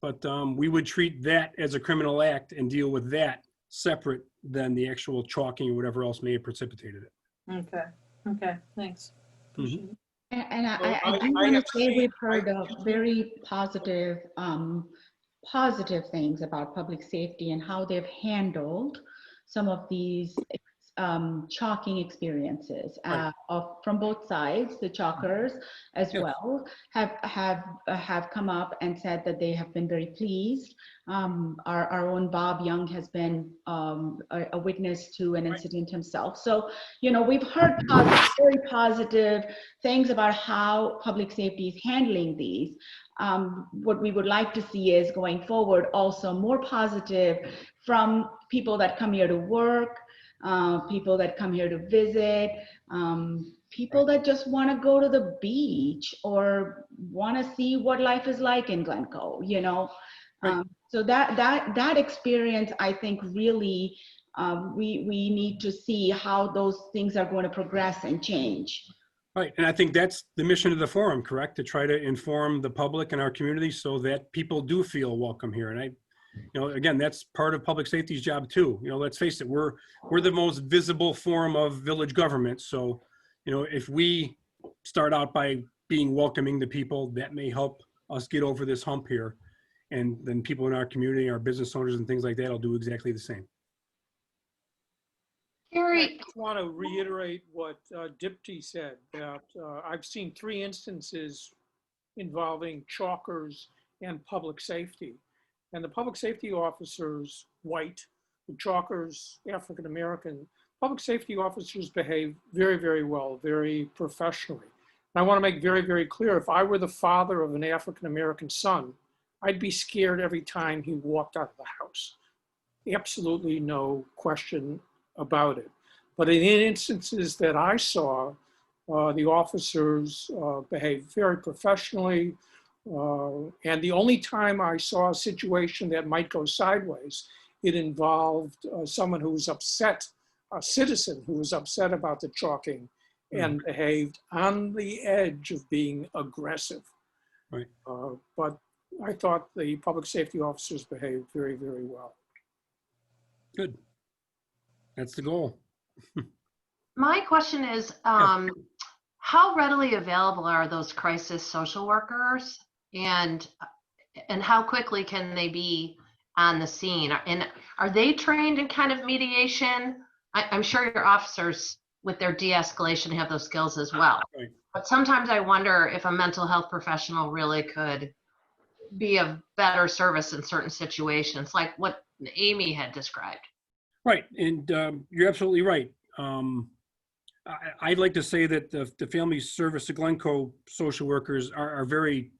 but we would treat that as a criminal act and deal with that separate than the actual chalking or whatever else may have precipitated it.
Okay, thanks.
Mhm.
And
Well,
I do
I
want to
have
say
seen-
we've heard of very positive things about public safety and how they've handled some of these chalking experiences
Right.
from both sides. The chalkers as
Yes.
well have come up and said that they have been very pleased. Our own Bob Young has been a witness to an incident himself. So, we've heard very positive things about how public safety is handling these. What we would like to see is going forward also more positive from people that come here to work, people that come here to visit, people that just want to go to the beach or want to see what life is like in Glencoe,
Right.
So that experience, I think, really we need to see how those things are going to progress and change.
Right, and I think that's the mission of the forum, correct? To try to inform the public and our community so that people do feel welcome here. And again, that's part of public safety's job too. Let's face it, we're the most visible form of village government. So, if we start out by being welcoming to people, that may help us get over this hump here. And then people in our community, our business owners and things like that will do exactly the same.
I
Gary,
just want to reiterate what Dipti said, that I've seen 3 instances involving chalkers and public safety. And the public safety officers, white, the chalkers, African American. Public safety officers behave very, very well, very professionally. And I want to make very, very clear, if I were the father of an African American son, I'd be scared every time he walked out of the house. Absolutely no question about it. But in instances that I saw, the officers behaved very professionally. And the only time I saw a situation that might go sideways, it involved someone who was upset, a citizen who was upset about the chalking and behaved on the edge of being aggressive.
Right.
But I thought the public safety officers behaved very, very well.
Good. That's the goal.
my question is, how readily available are those crisis social workers, and how quickly can they be on the scene? And are they trained in kind of mediation? I'm sure your officers with their de-escalation have those skills as well.
Right.
But sometimes I wonder if a mental health professional really could be of better service in certain situations, like what Amy had described.
Right, and you're absolutely right. I'd like to say that the Family Service to Glencoe social workers are very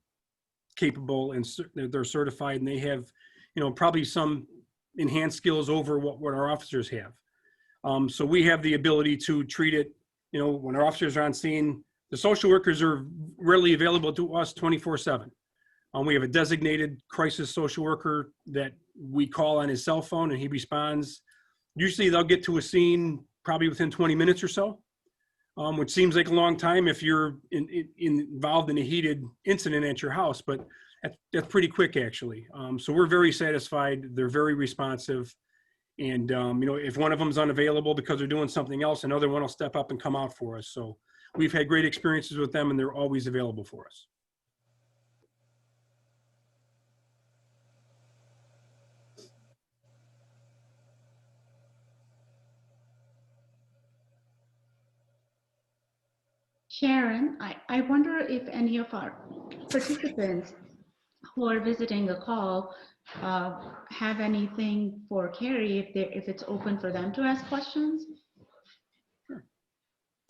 capable, and they're certified, and they have, probably some enhanced skills over what our officers have. So we have the ability to treat it, you know, when our officers are on scene. The social workers are readily available to us 24/7. We have a designated crisis social worker that we call on his cell phone and he responds. Usually they'll get to a scene probably within 20 minutes or so, which seems like a long time if you're involved in a heated incident at your house, but that's pretty quick actually. So we're very satisfied. They're very responsive. And, you know, if one of them's unavailable because they're doing something else, another one will step up and come out for us. So we've had great experiences with them and they're always available for us.
Sharon, I wonder if any of our participants who are visiting the call have anything for Carrie, if it's open for them to ask questions?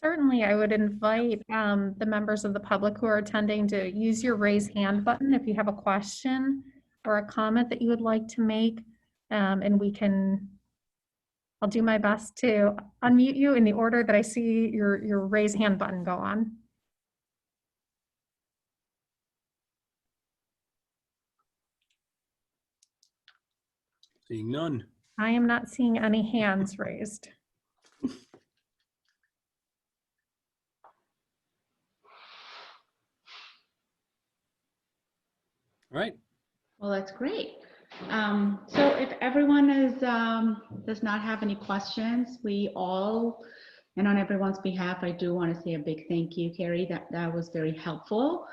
Certainly, I would invite the members of the public who are attending to use your raise hand button if you have a question or a comment that you would like to make. And I'll do my best to unmute you in the order that I see your raise hand button go on.
Seeing none.
I am not seeing any hands raised.
All right.
Well, that's great. So if everyone does not have any questions, we all, and on everyone's behalf, I do want to say a big thank you, Carrie. That was very helpful.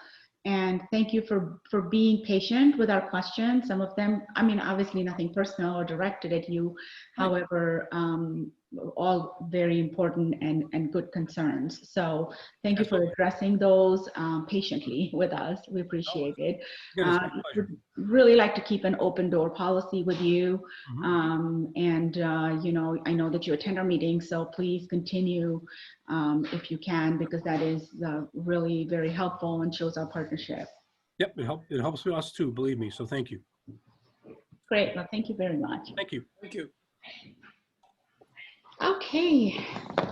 And thank you for being patient with our questions. Some of them, I mean, obviously nothing personal or directed at you. However, all very important and good concerns. So thank you for addressing those patiently with us. We appreciate it. Really like to keep an open door policy with you. You know, I know that you attend our meetings, so please continue if you can, because that is really very helpful and shows our partnership.
Yep, it helps us too, believe me. So thank you.
Great. Well, thank you very much.
Thank you.
Thank you.
Okay,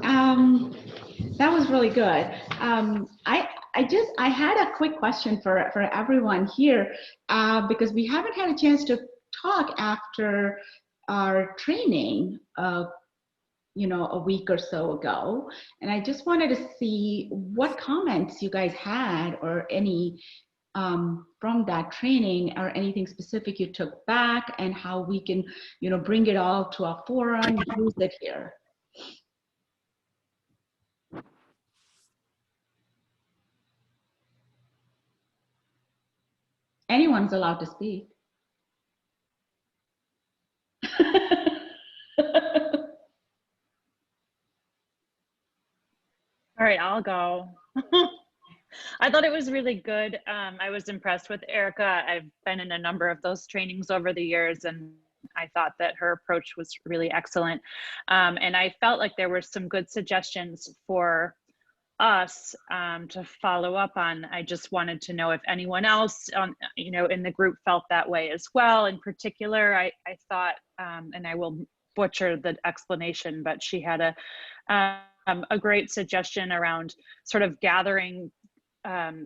that was really good. I had a quick question for everyone here because we haven't had a chance to talk after our training, you know, a week or so ago, and I just wanted to see what comments you guys had or any from that training or anything specific you took back and how we can, you know, bring it all to our forum, use it here. Anyone's allowed to speak.
All right, I'll go. I thought it was really good. I was impressed with Erica. I've been in a number of those trainings over the years, and I thought that her approach was really excellent. And I felt like there were some good suggestions for us to follow up on. I just wanted to know if anyone else, you know, in the group felt that way as well. In particular, I thought, and I will butcher the explanation, but she had a great suggestion around sort of gathering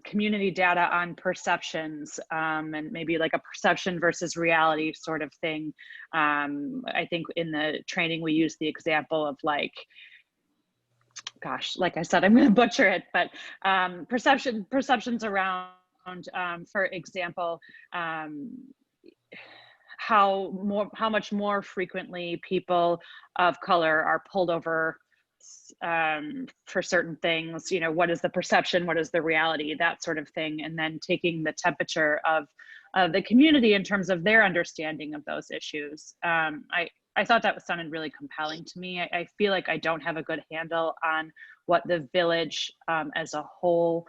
community data on perceptions and maybe like a perception versus reality sort of thing. I think in the training we used the example of like, gosh, like I said, I'm going to butcher it, but perceptions around, for example, how much more frequently people of color are pulled over for certain things, you know, what is the perception, what is the reality, that sort of thing, and then taking the temperature of the community in terms of their understanding of those issues. I thought that sounded really compelling to me. I feel like I don't have a good handle on what the village as a whole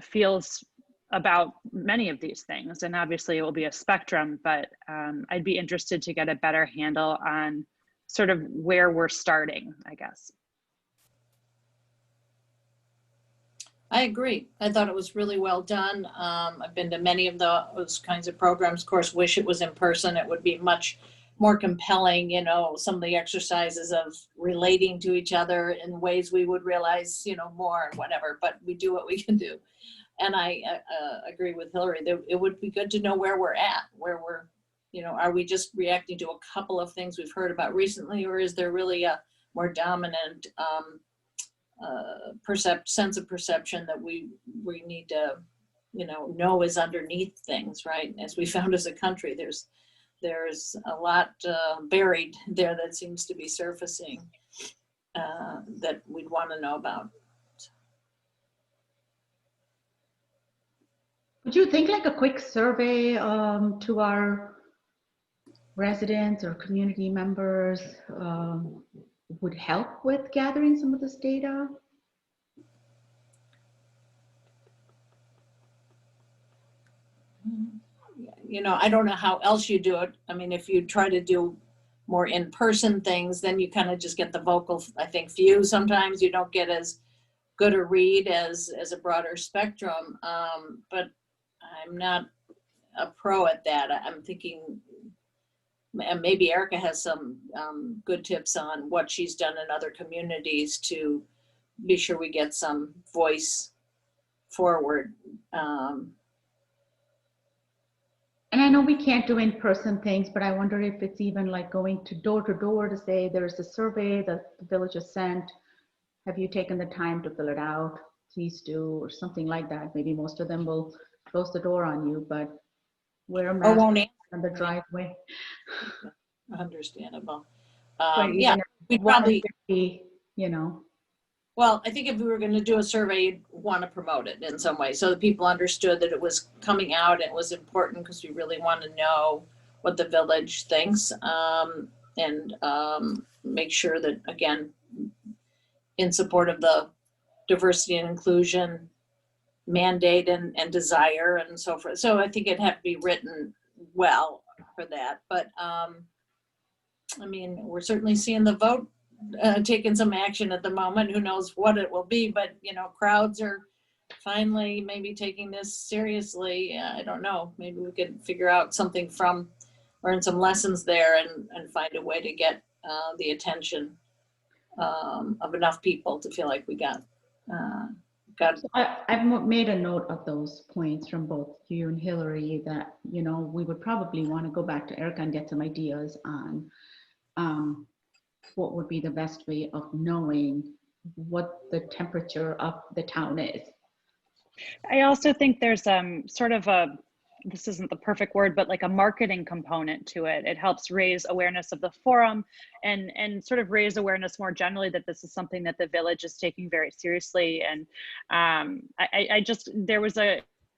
feels about many of these things, and obviously it will be a spectrum, but I'd be interested to get a better handle on sort of where we're starting, I guess.
I agree. I thought it was really well done. I've been to many of those kinds of programs. Of course, wish it was in person. It would be much more compelling, you know, some of the exercises of relating to each other in ways we would realize, you know, more and whatever, but we do what we can do. And I agree with Hillary that it would be good to know where we're at, where we're, you know, are we just reacting to a couple of things we've heard about recently, or is there really a more dominant sense of perception that we need to, you know is underneath things, right? As we found as a country, there's a lot buried there that seems to be surfacing that we'd want to know about.
Would you think like a quick survey to our residents or community members would help with gathering some of this data?
You know, I don't know how else you do it. I mean, if you try to do more in-person things, then you kind of just get the vocal, I think, view. Sometimes you don't get as good a read as a broader spectrum, but I'm not a pro at that. I'm thinking, and maybe Erica has some good tips on what she's done in other communities to be sure we get some voice forward.
And I know we can't do in-person things, but I wonder if it's even like going to door to say there's a survey that the village has sent. Have you taken the time to fill it out? Please do, or something like that. Maybe most of them will close the door on you, but wear a
Or
mask
won't answer.
on the driveway.
Understandable.
But
Yeah,
even
we
if 1 in
probably,
50, you know.
well, I think if we were going to do a survey, you'd want to promote it in some way so that people understood that it was coming out and it was important, because we really want to know what the village thinks, and make sure that, again, in support of the diversity and inclusion mandate and desire and so forth. So I think it'd have to be written well for that. But I mean, we're certainly seeing the vote taking some action at the moment. Who knows what it will be, but you know, crowds are finally maybe taking this seriously. I don't know, maybe we could figure out something learn some lessons there and find a way to get the attention of enough people to feel like we got
I've made a note of those points from both you and Hillary that, you know, we would probably want to go back to Erica and get some ideas on what would be the best way of knowing what the temperature of the town is.
I also think there's sort of this isn't the perfect word, but like a marketing component to it. It helps raise awareness of the forum and sort of raise awareness more generally that this is something that the village is taking very seriously. And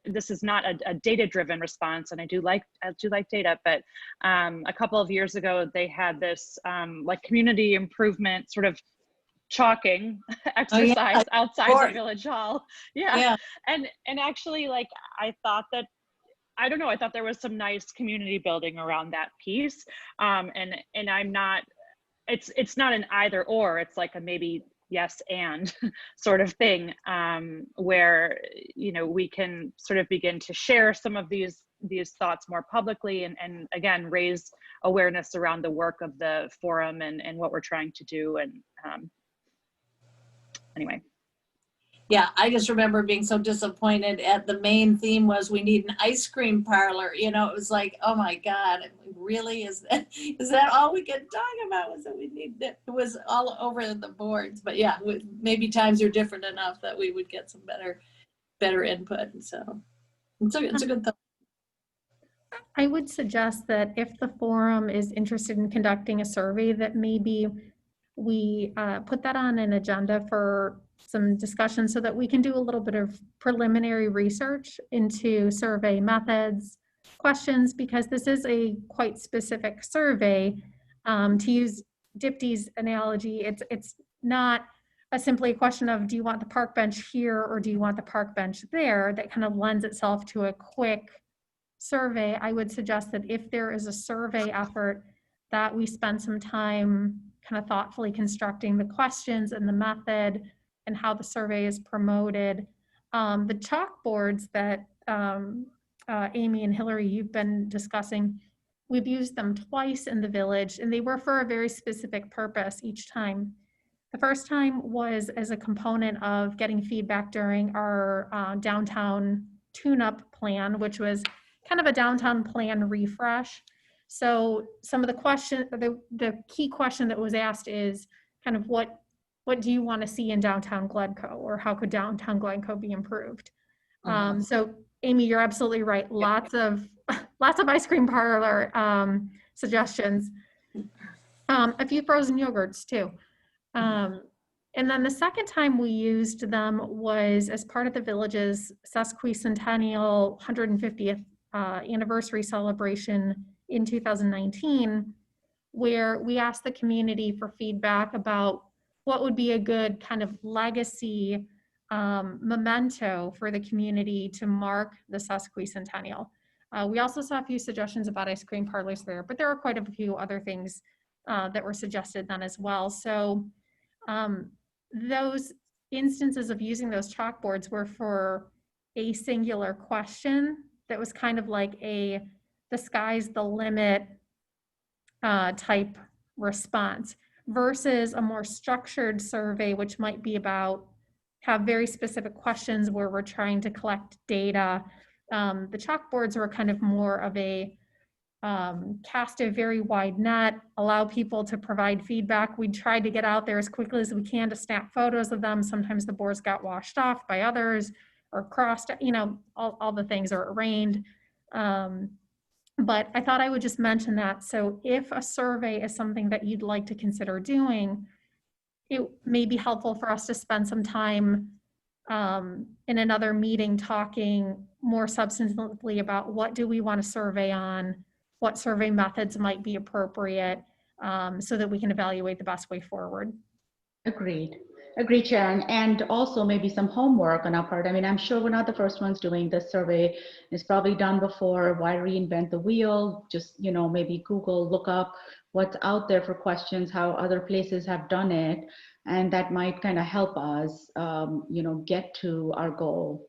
this is not a data-driven response, and I do like data, but a couple of years ago they had this like community improvement sort of chalking exercise outside the village hall. Yeah. And actually, like, I thought there was some nice community building around that piece. And I'm not, it's not an either or, it's like a maybe yes and sort of thing, where, you know, we can sort of begin to share some of these thoughts more publicly and again, raise awareness around the work of the forum and what we're trying to do. And anyway.
Yeah, I just remember being so disappointed at the main theme was we need an ice cream parlor. You know, it was like, oh my God, really? Is that all we could talk about? Was that we need that? It was all over the boards. But yeah, maybe times are different enough that we would get some better input. So it's a good thing.
I would suggest that if the forum is interested in conducting a survey, that maybe we put that on an agenda for some discussion so that we can do a little bit of preliminary research into survey methods, questions, because this is a quite specific survey. To use Dipty's analogy, it's not simply a question of, do you want the park bench here or do you want the park bench there? That kind of lends itself to a quick survey. I would suggest that if there is a survey effort, that we spend some time kind of thoughtfully constructing the questions and the method and how the survey is promoted. The chalkboards that Amy and Hillary, you've been discussing, We've used them twice in the village, and they were for a very specific purpose each time. The first time was as a component of getting feedback during our downtown tune-up plan, which was kind of a downtown plan refresh. So some of the the key question that was asked is kind of what do you want to see in downtown Glencoe, or how could downtown Glencoe be improved? So Amy, you're absolutely right. Lots of ice cream parlor suggestions. A few frozen yogurts too. And then the second time we used them was as part of the village's sesquicentennial 150th anniversary celebration in 2019, where we asked the community for feedback about what would be a good kind of legacy memento for the community to mark the sesquicentennial. We also saw a few suggestions about ice cream parlors there, but there are quite a few other things that were suggested then as well. So those instances of using those chalkboards were for a singular question that was kind of like the sky's the limit type response, versus a more structured survey, which might be have very specific questions where we're trying to collect data. The chalkboards were kind of more of a cast a very wide net, allow people to provide feedback. We tried to get out there as quickly as we can to snap photos of them. Sometimes the boards got washed off by others or crossed, all the things, or it rained. But I thought I would just mention that. So if a survey is something that you'd like to consider doing, it may be helpful for us to spend some time in another meeting talking more substantively about what do we want to survey on, what survey methods might be appropriate, so that we can evaluate the best way forward.
Agreed. Agreed, Sharon. And also maybe some homework on our part. I mean, I'm sure we're not the first ones doing this survey. It's probably done before. Why reinvent the wheel? Just, maybe Google, look up what's out there for questions, how other places have done it. And that might kind of help us, get to our goal.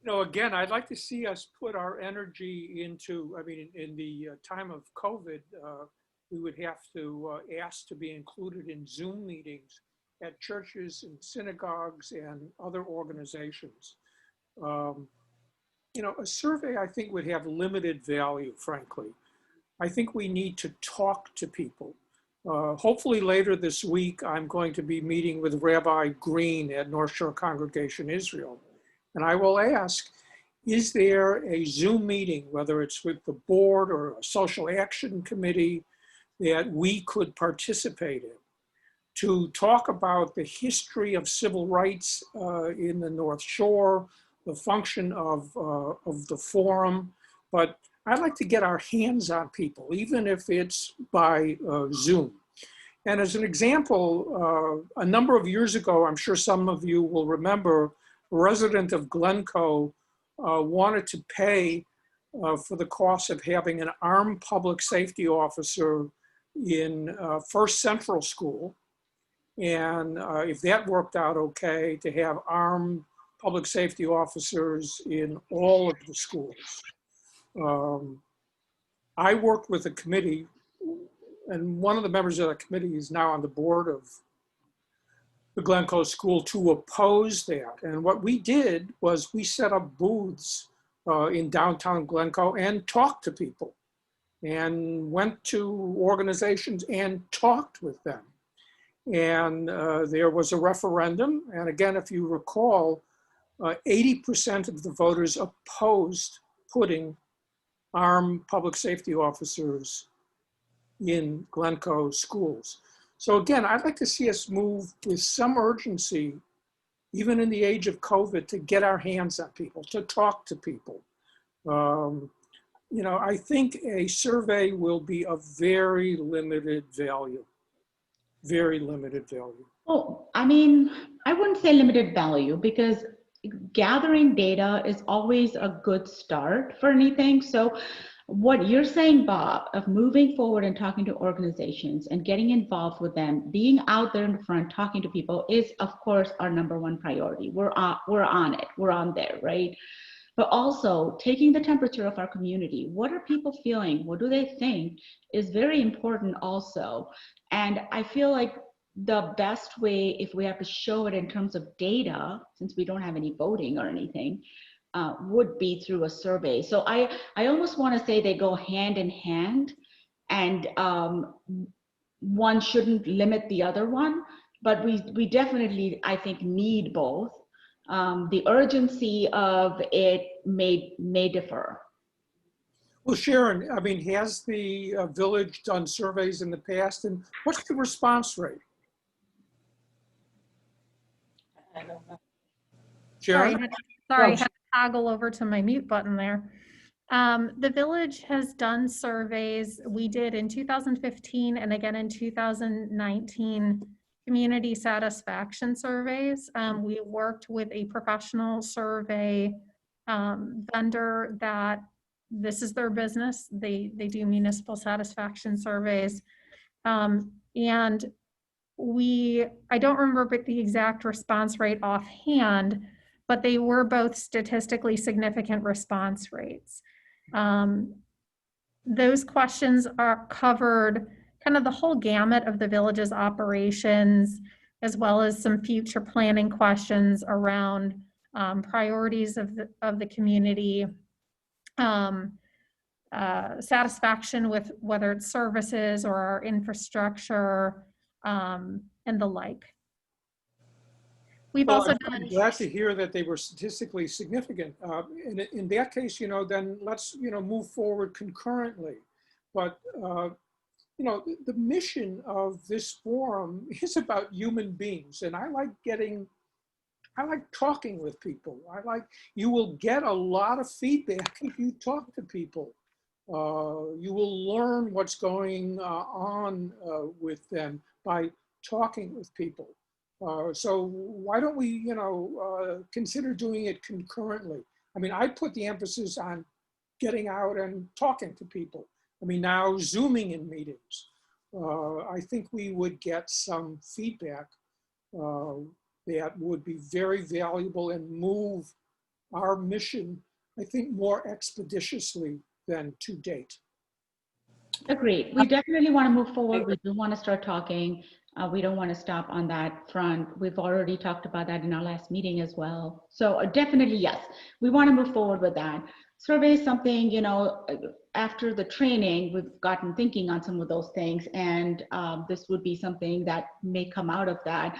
Again, I'd like to see us put our energy into, in the time of COVID, we would have to ask to be included in Zoom meetings at churches and synagogues and other organizations. A survey, I think, would have limited value, frankly. I think we need to talk to people. Hopefully later this week, I'm going to be meeting with Rabbi Green at North Shore Congregation Israel. And I will ask, is there a Zoom meeting, whether it's with the board or a social action committee, that we could participate in to talk about the history of civil rights in the North Shore, the function of the forum? But I'd like to get our hands on people, even if it's by Zoom. And as an example, a number of years ago, I'm sure some of you will remember, a resident of Glencoe wanted to pay for the cost of having an armed public safety officer in First Central School. And if that worked out okay, to have armed public safety officers in all of the schools. I worked with a committee, and one of the members of that committee is now on the board of the Glencoe School, to oppose that. And what we did was we set up booths in downtown Glencoe and talked to people, and went to organizations and talked with them. And there was a referendum. And again, if you recall, 80% of the voters opposed putting armed public safety officers in Glencoe schools. So again, I'd like to see us move with some urgency, even in the age of COVID, to get our hands on people, to talk to people. I think a survey will be of very limited value, very limited value.
Oh, I wouldn't say limited value, because gathering data is always a good start for anything. So what you're saying, Bob, of moving forward and talking to organizations and getting involved with them, being out there in the front, talking to people, is of course our number one priority. We're on it, we're on there, right? but also taking the temperature of our community. What are people feeling? What do they think is very important also. And I feel like the best way, if we have to show it in terms of data, since we don't have any voting or anything, would be through a survey. So I almost want to say they go hand in hand, and one shouldn't limit the other one, but we definitely, I think, need both. The urgency of it may differ.
Well, Sharon, I mean, has the village done surveys in the past, and what's the response rate?
I don't know.
Sorry,
Sharon?
I
Oh,
had to toggle over to my mute button there. The village has done surveys. We did in 2015 and again in 2019, community satisfaction surveys. We worked with a professional survey vendor that this is their business. They do municipal satisfaction surveys. And I don't remember the exact response rate offhand, but they were both statistically significant response rates. Those questions are covered kind of the whole gamut of the village's operations, as well as some future planning questions around priorities of the community, satisfaction with whether it's services or our infrastructure, and the like. We've
well,
also
I'm
done,
glad to hear that they were statistically significant. In that case, then let's, move forward concurrently. But, the mission of this forum is about human beings, and I like talking with people. You will get a lot of feedback if you talk to people. You will learn what's going on with them by talking with people. So why don't we, consider doing it concurrently? I mean, I put the emphasis on getting out and talking to people. I mean, now Zooming in meetings. I think we would get some feedback that would be very valuable and move our mission, I think, more expeditiously than to date.
Agreed. We definitely want to move forward. We do want to start talking. We don't want to stop on that front. We've already talked about that in our last meeting as well. So definitely, yes, we want to move forward with that. Survey is something, after the training, we've gotten thinking on some of those things, and this would be something that may come out of that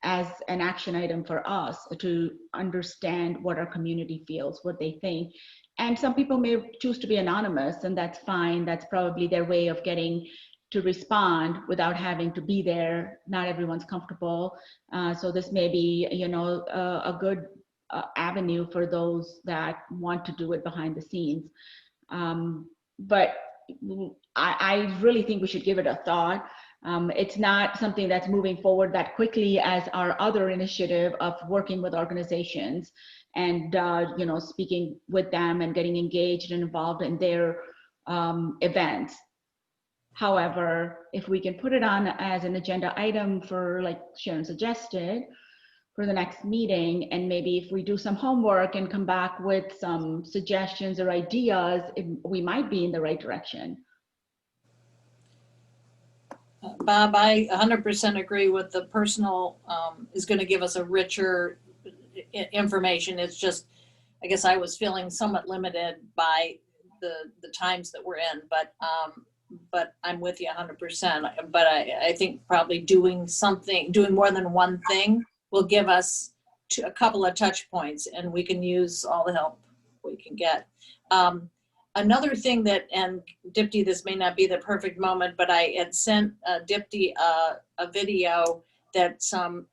as an action item for us to understand what our community feels, what they think. And some people may choose to be anonymous, and that's fine. That's probably their way of getting to respond without having to be there. Not everyone's comfortable. So this may be, a good avenue for those that want to do it behind the scenes. But I really think we should give it a thought. It's not something that's moving forward that quickly as our other initiative of working with organizations and speaking with them and getting engaged and involved in their events. However, if we can put it on as an agenda item for, like Sharon suggested, for the next meeting, and maybe if we do some homework and come back with some suggestions or ideas, we might be in the right direction.
Bob, I 100% agree with the personal is going to give us a richer information. It's just, I guess I was feeling somewhat limited by the times that we're in, but I'm with you 100%. But I think probably doing more than one thing will give us a couple of touch points, and we can use all the help we can get. Another thing and Dipti, this may not be the perfect moment, but I had sent Dipti a video that some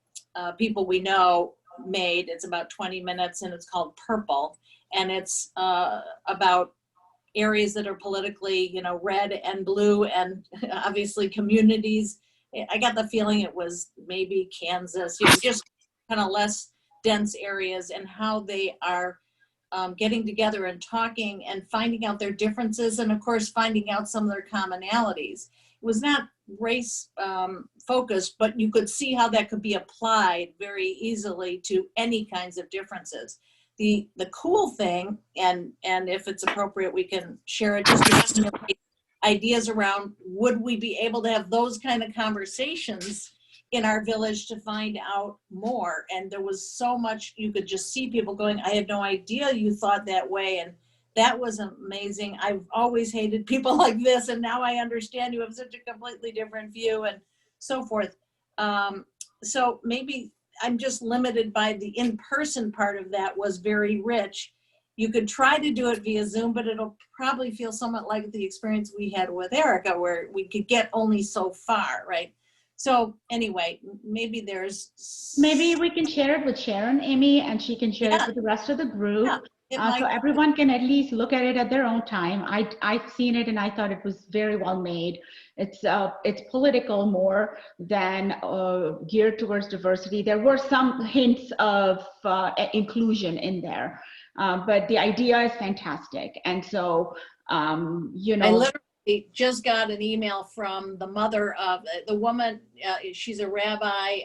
people we know made. It's about 20 minutes and it's called Purple. And it's about areas that are politically, red and blue, and obviously communities. I got the feeling it was maybe Kansas, just kind of less dense areas, and how they are getting together and talking and finding out their differences, and of course finding out some of their commonalities. It was not race focused, but you could see how that could be applied very easily to any kinds of differences. The cool thing, and if it's appropriate, we can share it, just to stimulate ideas around, would we be able to have those kind of conversations in our village to find out more? And there was so much, you could just see people going, I had no idea you thought that way. And that was amazing. I've always hated people like this, and now I understand you have such a completely different view and so forth. So maybe I'm just limited by the in-person part of that was very rich. You could try to do it via Zoom, but it'll probably feel somewhat like the experience we had with Erica, where we could get only so far, right? So anyway, maybe there's...
Maybe we can share it with Sharon, Amy, and she can share it with the rest of the group.
Yeah,
So everyone can at least look at it at their own time. I've seen it and I thought it was very well made. It's political more than geared towards diversity. There were some hints of inclusion in there, but the idea is fantastic. And so, you know,
I literally just got an email from the mother of the woman. She's a rabbi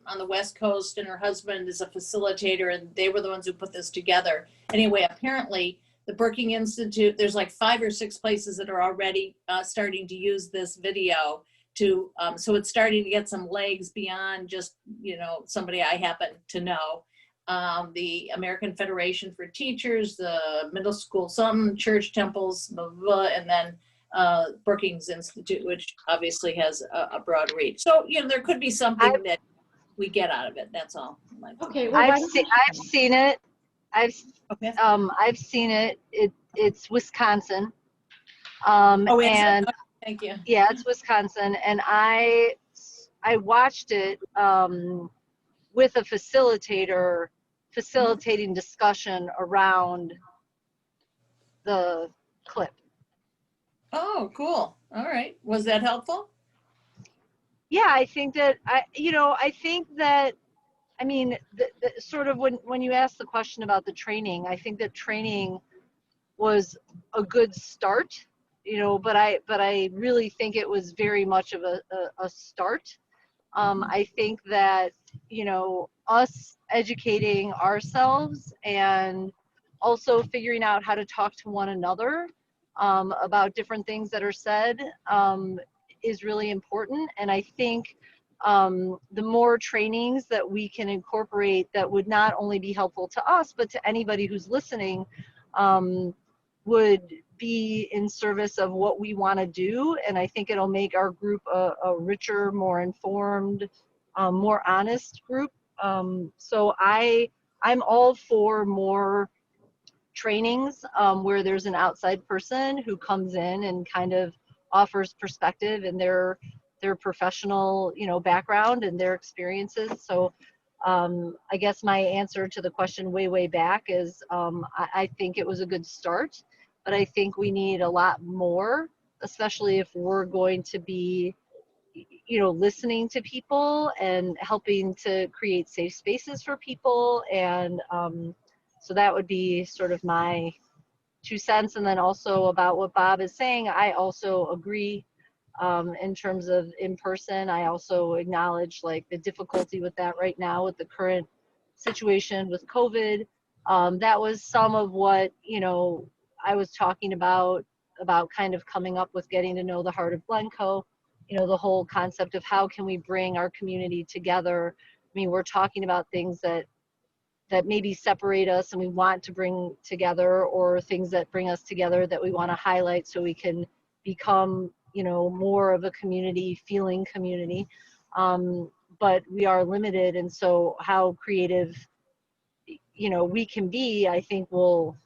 on the West Coast, and her husband is a facilitator, and they were the ones who put this together. Anyway, apparently the Brookings Institute, there's like 5 or 6 places that are already starting to use this video to, so it's starting to get some legs beyond just, you know, somebody I happen to know. The American Federation for Teachers, the middle school, some church temples, blah, blah, blah, and then Brookings Institute, which obviously has a broad reach. So, you know, there could be something that we get out of it. That's all.
Okay, well,
I've seen it.
Okay.
I've seen it. It's Wisconsin.
Oh, is
and
it? Okay, thank you.
yeah, it's Wisconsin, and I watched it with a facilitator facilitating discussion around the clip.
Oh, cool. All right. Was that helpful?
Yeah, I think that I mean, the sort of when you ask the question about the training, I think that training was a good start, you know, but I really think it was very much of a start. I think that, you know, us educating ourselves and also figuring out how to talk to one another about different things that are said is really important. And I think the more trainings that we can incorporate that would not only be helpful to us, but to anybody who's listening, would be in service of what we want to do. And I think it'll make our group a richer, more informed, more honest group. So I'm all for more trainings where there's an outside person who comes in and kind of offers perspective and their professional, you know, background and their experiences. So I guess my answer to the question way back is I think it was a good start, but I think we need a lot more, especially if we're going to be, you know, listening to people and helping to create safe spaces for people. And so that would be sort of my 2 cents. And then also about what Bob is saying, I also agree in terms of in person. I also acknowledge like the difficulty with that right now with the current situation with COVID. That was some of what, you know, I was talking about kind of coming up with getting to know the heart of Glencoe, you know, the whole concept of how can we bring our community together. I mean, we're talking about things that maybe separate us and we want to bring together, or things that bring us together that we want to highlight so we can become, you know, more of a community feeling community. But we are limited, and so how creative, you know, we can be, I think will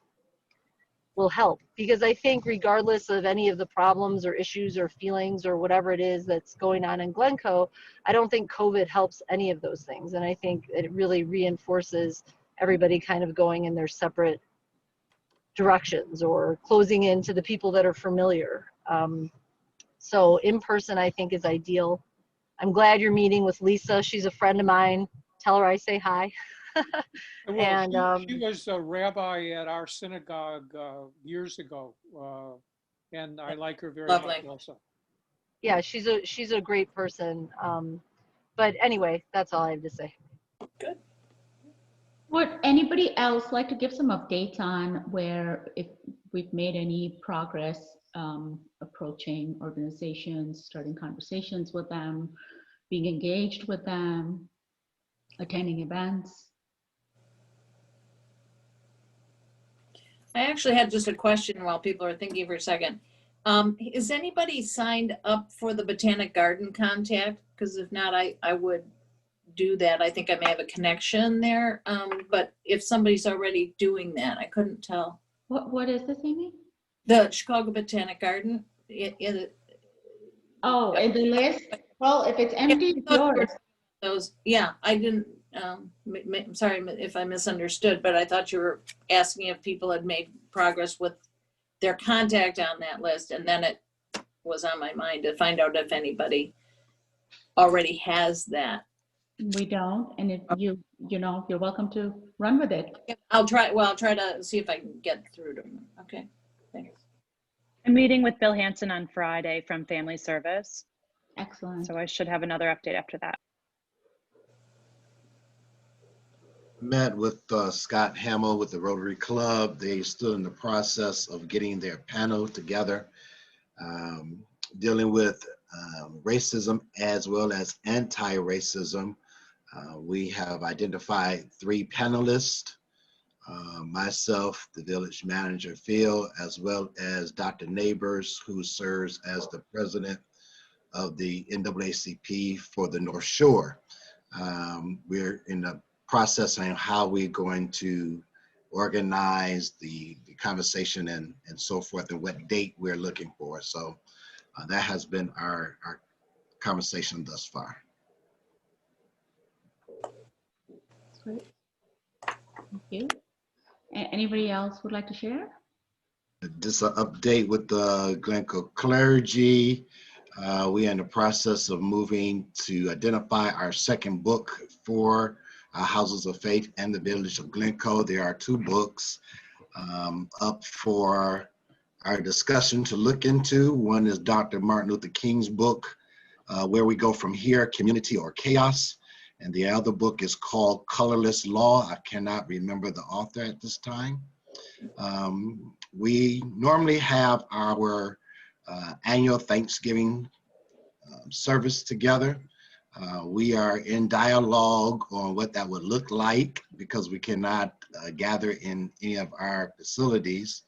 help. Because I think regardless of any of the problems or issues or feelings or whatever it is that's going on in Glencoe, I don't think COVID helps any of those things. And I think it really reinforces everybody kind of going in their separate directions or closing into the people that are familiar. So in person, I think is ideal. I'm glad you're meeting with Lisa. She's a friend of mine. Tell her I say hi.
Well,
And
she was a rabbi at our synagogue years ago, and I like her very
Lovely.
much also.
yeah, she's a great person. But anyway, that's all I have to say.
Good.
Would anybody else like to give some updates on where, if we've made any progress approaching organizations, starting conversations with them, being engaged with them, attending events?
I actually had just a question while people are thinking for a second. Is anybody signed up for the Botanic Garden contact? Because if not, I would do that. I think I may have a connection there. But if somebody's already doing that, I couldn't tell.
What is this, Amy?
The Chicago Botanic Garden.
Oh, in the list? Well, if it's empty, it's yours.
Those, yeah, I didn't, I'm sorry if I misunderstood, but I thought you were asking if people had made progress with their contact on that list, and then it was on my mind to find out if anybody already has that.
We don't, and if you know, you're welcome to run with it.
I'll try to see if I can get through to them. Okay, thanks.
I'm meeting with Bill Hansen on Friday from Family Service.
Excellent.
So I should have another update after that.
Met with Scott Hamill with the Rotary Club. They still in the process of getting their panel together, dealing with racism as well as anti-racism. We have identified 3 panelists, myself, the village manager, Phil, as well as Dr. Neighbors, who serves as the president of the NAACP for the North Shore. We're in the process on how we're going to organize the conversation and so forth, and what date we're looking for. So that has been our conversation thus far.
Great. Thank you. Anybody else would like to share?
Just an update with the Glencoe clergy. We are in the process of moving to identify our second book for Houses of Faith and the Village of Glencoe. There are 2 books up for our discussion to look into. One is Dr. Martin Luther King's book, Where We Go From Here, Community or Chaos. And the other book is called Colorless Law. I cannot remember the author at this time. We normally have our annual Thanksgiving service together. We are in dialogue on what that would look like, because we cannot gather in any of our facilities.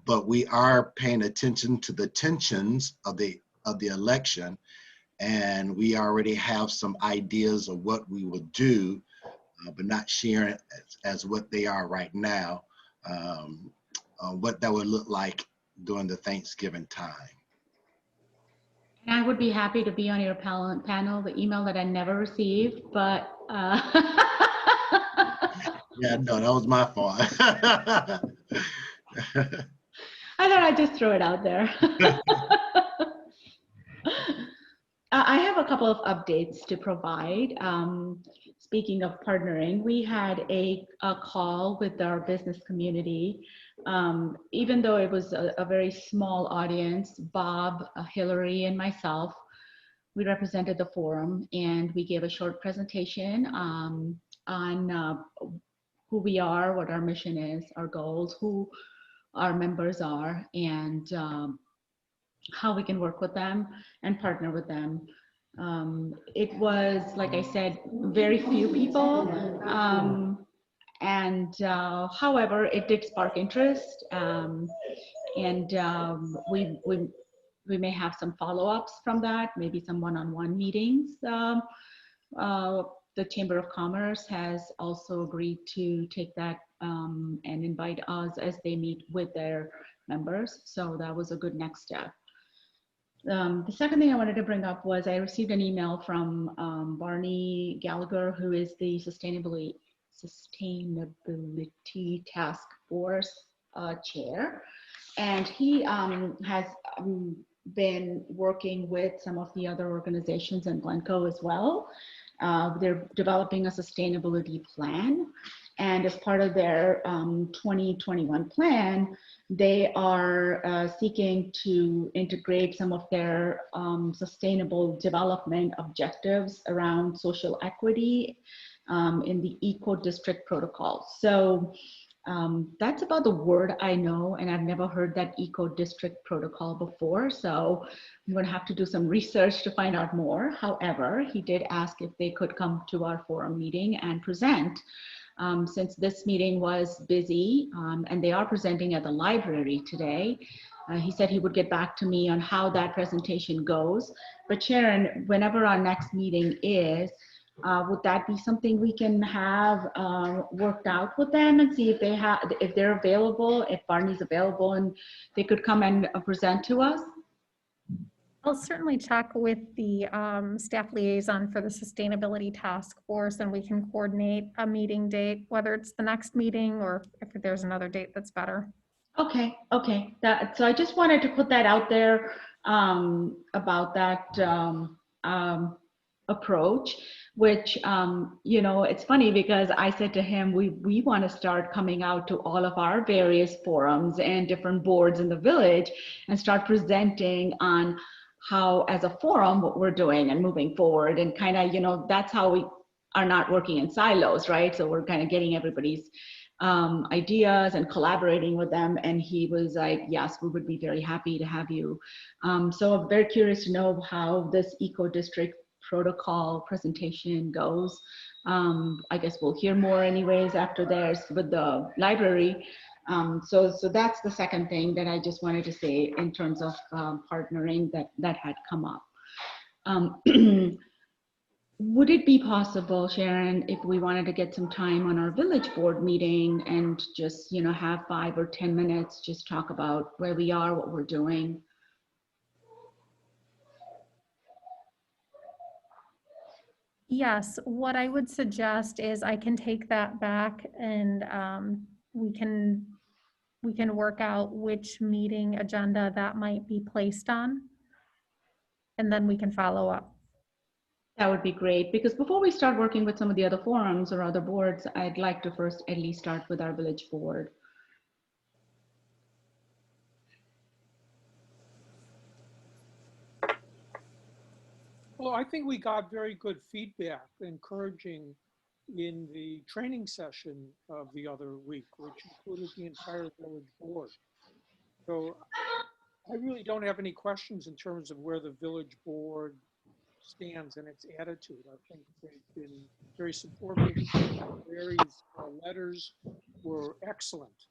But we are paying attention to the tensions of the election, and we already have some ideas of what we will do, but not sharing as what they are right now, what that would look like during the Thanksgiving time.
And I would be happy to be on your panel, the email that I never received, but
Yeah, no, that was my fault.
I thought I'd just throw it out there. I have a couple of updates to provide. Speaking of partnering, we had a call with our business community. Even though it was a very small audience, Bob, Hillary, and myself, we represented the forum, and we gave a short presentation on who we are, what our mission is, our goals, who our members are, and how we can work with them and partner with them. It was, like I said, very few people, however, it did spark interest, and we may have some follow-ups from that, maybe some one-on-one meetings. The Chamber of Commerce has also agreed to take that and invite us as they meet with their members. So that was a good next step. The second thing I wanted to bring up was I received an email from Barney Gallagher, who is the Sustainability Task Force chair. And he has been working with some of the other organizations in Glencoe as well. They're developing a sustainability plan. And as part of their 2021 plan, they are seeking to integrate some of their sustainable development objectives around social equity in the eco district protocol. So that's about the word I know, and I've never heard that eco district protocol before. So I'm going to have to do some research to find out more. However, he did ask if they could come to our forum meeting and present. Since this meeting was busy and they are presenting at the library today, he said he would get back to me on how that presentation goes. But Sharon, whenever our next meeting is, would that be something we can have worked out with them and see if they're available, if Barney's available, and they could come and present to us?
I'll certainly check with the staff liaison for the Sustainability Task Force, and we can coordinate a meeting date, whether it's the next meeting or if there's another date that's better.
Okay. So I just wanted to put that out there about that approach, which, it's funny because I said to him, we want to start coming out to all of our various forums and different boards in the village and start presenting on how, as a forum, what we're doing and moving forward, and kind of, that's how we are not working in silos, right? So we're kind of getting everybody's ideas and collaborating with them. And he was like, yes, we would be very happy to have you. So I'm very curious to know how this eco district protocol presentation goes. I guess we'll hear more anyways after theirs with the library. So that's the second thing that I just wanted to say in terms of partnering that had come up. Would it be possible, Sharon, if we wanted to get some time on our village board meeting and just, have 5 or 10 minutes, just talk about where we are, what we're doing?
Yes, what I would suggest is I can take that back and we can work out which meeting agenda that might be placed on. And then we can follow up.
That would be great, because before we start working with some of the other forums or other boards, I'd like to first at least start with our village board.
Well, I think we got very good feedback, encouraging in the training session of the other week, which included the entire village board. So I really don't have any questions in terms of where the village board stands and its attitude. I think they've been very supportive. Larry's letters were excellent.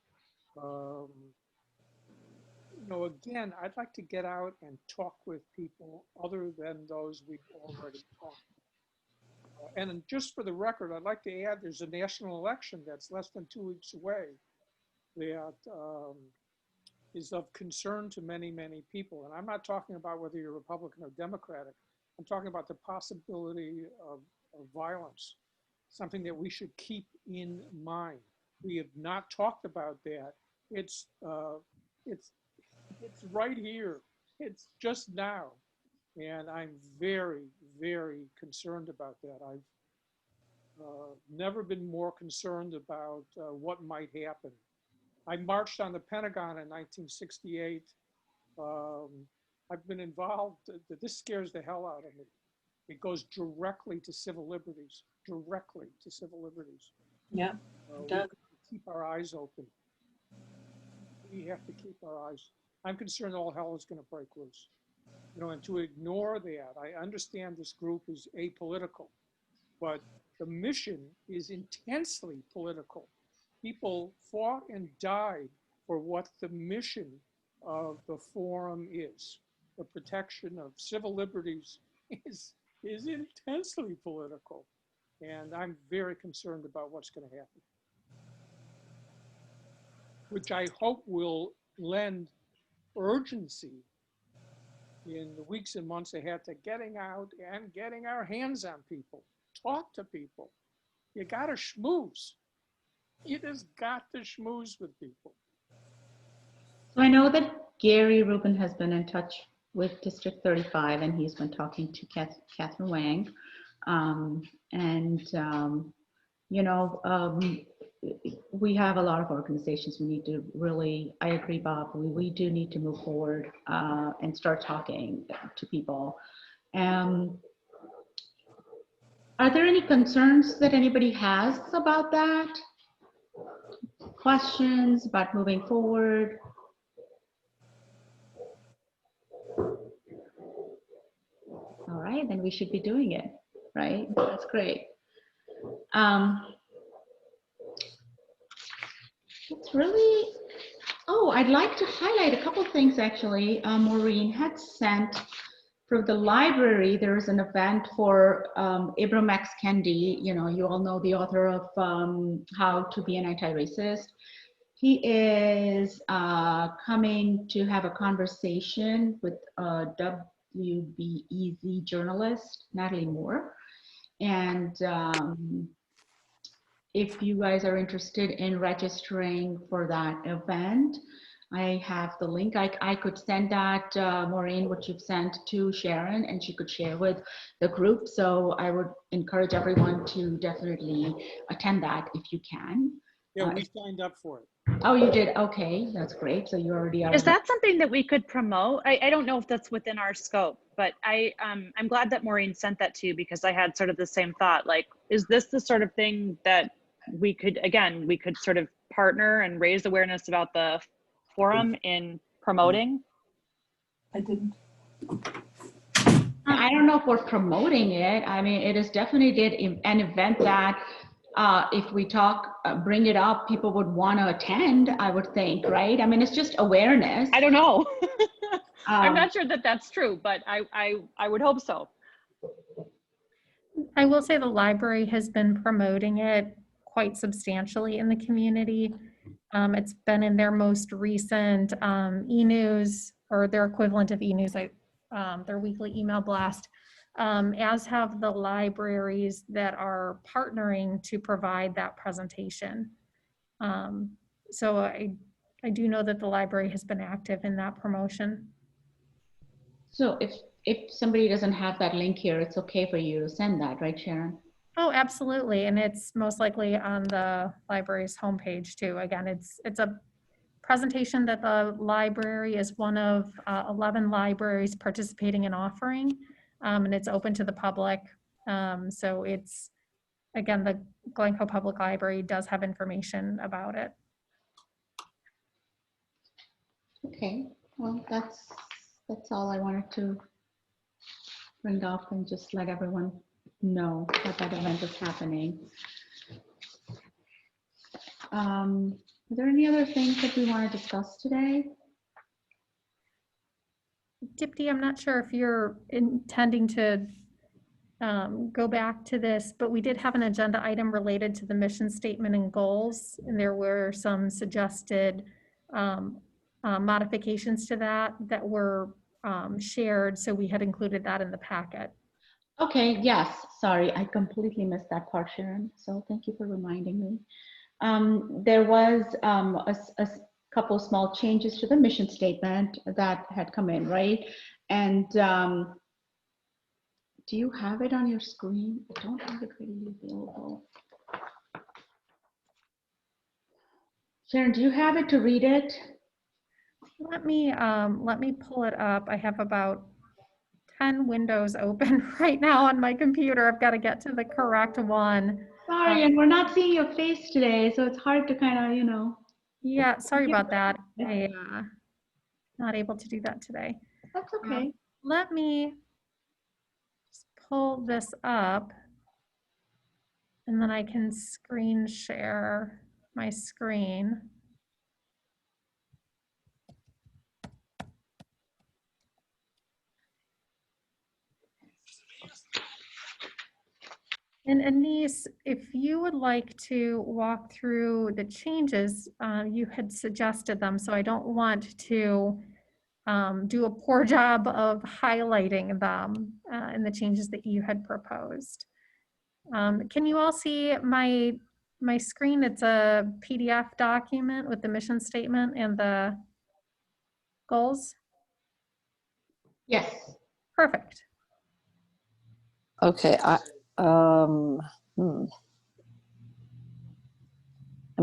Again, I'd like to get out and talk with people other than those we've already talked to. And just for the record, I'd like to add there's a national election that's less than 2 weeks away that is of concern to many, many people. And I'm not talking about whether you're Republican or Democratic. I'm talking about the possibility of violence, something that we should keep in mind. We have not talked about that. It's right here. It's just now. And I'm very, very concerned about that. I've never been more concerned about what might happen. I marched on the Pentagon in 1968. I've been involved. This scares the hell out of me. It goes directly to civil liberties, directly to civil liberties.
Yeah,
we have to keep our eyes open. We have to keep our eyes. I'm concerned all hell is going to break loose. And to ignore that, I understand this group is apolitical, but the mission is intensely political. People fought and died for what the mission of the forum is. The protection of civil liberties is intensely political. And I'm very concerned about what's going to happen, which I hope will lend urgency in the weeks and months ahead to getting out and getting our hands on people, talk to people. You got to schmooze. You just got to schmooze with people.
So I know that Gary Rubin has been in touch with District 35, and he's been talking to Catherine Wang. We have a lot of organizations we need to really, I agree, Bob, we do need to move forward and start talking to people. Are there any concerns that anybody has about that? Questions about moving forward? All right, then we should be doing it, right? That's great. It's really, oh, I'd like to highlight a couple things actually. Maureen had sent from the library, there's an event for Ibram X. Kendi. You know, you all know the author of How to Be an Anti-Racist. He is coming to have a conversation with WBEZ journalist, Natalie Moore. And if you guys are interested in registering for that event, I have the link. I could send that, Maureen, what you've sent to Sharon, and she could share with the group. So I would encourage everyone to definitely attend that if you can.
Yeah, we signed up for it.
Oh, you did? Okay, that's great. So you already are.
Is that something that we could promote? I don't know if that's within our scope, but I'm glad that Maureen sent that to you, because I had sort of the same thought. Like, is this the sort of thing that we could sort of partner and raise awareness about the forum in promoting?
I didn't.
I don't know if we're promoting it. I mean, it is definitely an event that if we bring it up, people would want to attend, I would think, right? I mean, it's just awareness.
I don't know. I'm not sure that that's true, but I would hope so.
I will say the library has been promoting it quite substantially in the community. It's been in their most recent e-news, or their equivalent of e-news, their weekly email blast, as have the libraries that are partnering to provide that presentation. So I do know that the library has been active in that promotion.
So if somebody doesn't have that link here, it's okay for you to send that, right, Sharon?
Oh, absolutely. And it's most likely on the library's homepage too. Again, it's a presentation that the library is one of 11 libraries participating in offering, and it's open to the public. So it's, again, the Glencoe Public Library does have information about it.
Okay, well, that's all I wanted to bring up and just let everyone know that event is happening. Are there any other things that we want to discuss today?
Dipti, I'm not sure if you're intending to go back to this, but we did have an agenda item related to the mission statement and goals, and there were some suggested modifications to that were shared, so we had included that in the packet.
Okay, yes, sorry, I completely missed that part, Sharon, so thank you for reminding me. There was a couple small changes to the mission statement that had come in, right? And do you have it on your screen? I don't have it readily available. Sharon, do you have it to read it?
Let me pull it up. I have about 10 windows open right now on my computer. I've got to get to the correct one.
Sorry, and we're not seeing your face today, so it's hard to kind of, you know.
Yeah, sorry about that. I not able to do that today.
That's okay.
Let me just pull this up, and then I can screen share my screen. And Anise, if you would like to walk through the changes, you had suggested them, so I don't want to do a poor job of highlighting them and the changes that you had proposed. Can you all see my screen? It's a PDF document with the mission statement and the goals.
Yes.
Perfect.
Okay, am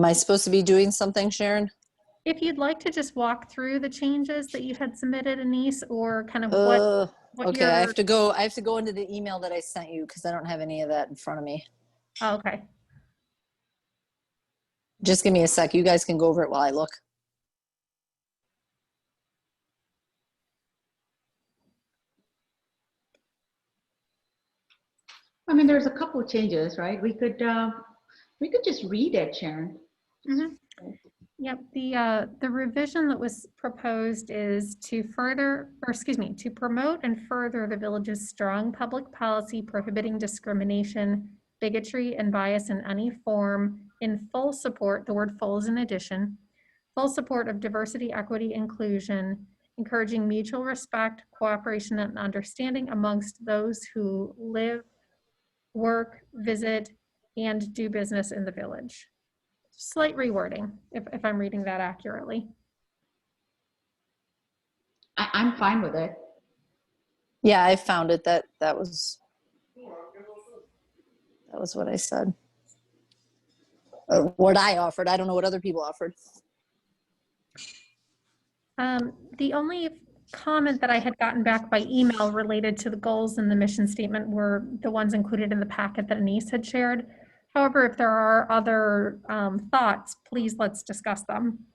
I supposed to be doing something, Sharon?
If you'd like to just walk through the changes that you had submitted, Anise, or kind of what what
Okay, I
your-
have to go into the email that I sent you because I don't have any of that in front of me.
Oh, okay.
Just give me a sec. You guys can go over it while I look.
I mean, there's a couple of changes, right? We could just read it, Sharon.
Mhm. Yep, the revision that was proposed is to to promote and further the village's strong public policy prohibiting discrimination, bigotry, and bias in any form in full support, the word full is an addition, full support of diversity, equity, inclusion, encouraging mutual respect, cooperation, and understanding amongst those who live, work, visit, and do business in the village. Slight rewording, if I'm reading that accurately.
I'm fine with it.
Yeah, I found it. That was what I said. Or what I offered. I don't know what other people offered.
The only comment that I had gotten back by email related to the goals in the mission statement were the ones included in the packet that Anise had shared. However, if there are other thoughts, please let's discuss them.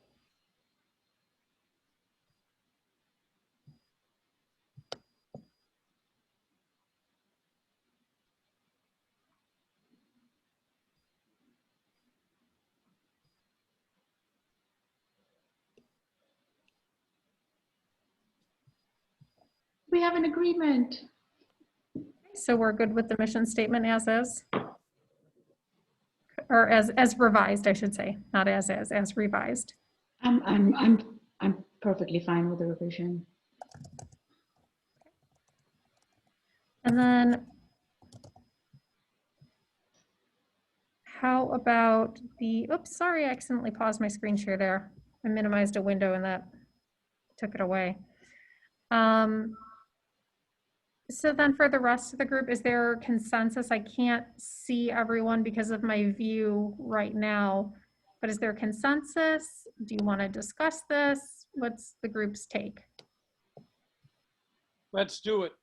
We have an agreement.
So we're good with the mission statement as is? Or as revised, I should say, not as is, as revised.
I'm perfectly fine with the revision.
And then how about the, oops, sorry, I accidentally paused my screen share there. I minimized a window and that took it away. So then for the rest of the group, is there consensus? I can't see everyone because of my view right now, but is there consensus? Do you want to discuss this? What's the group's take?
Let's do it.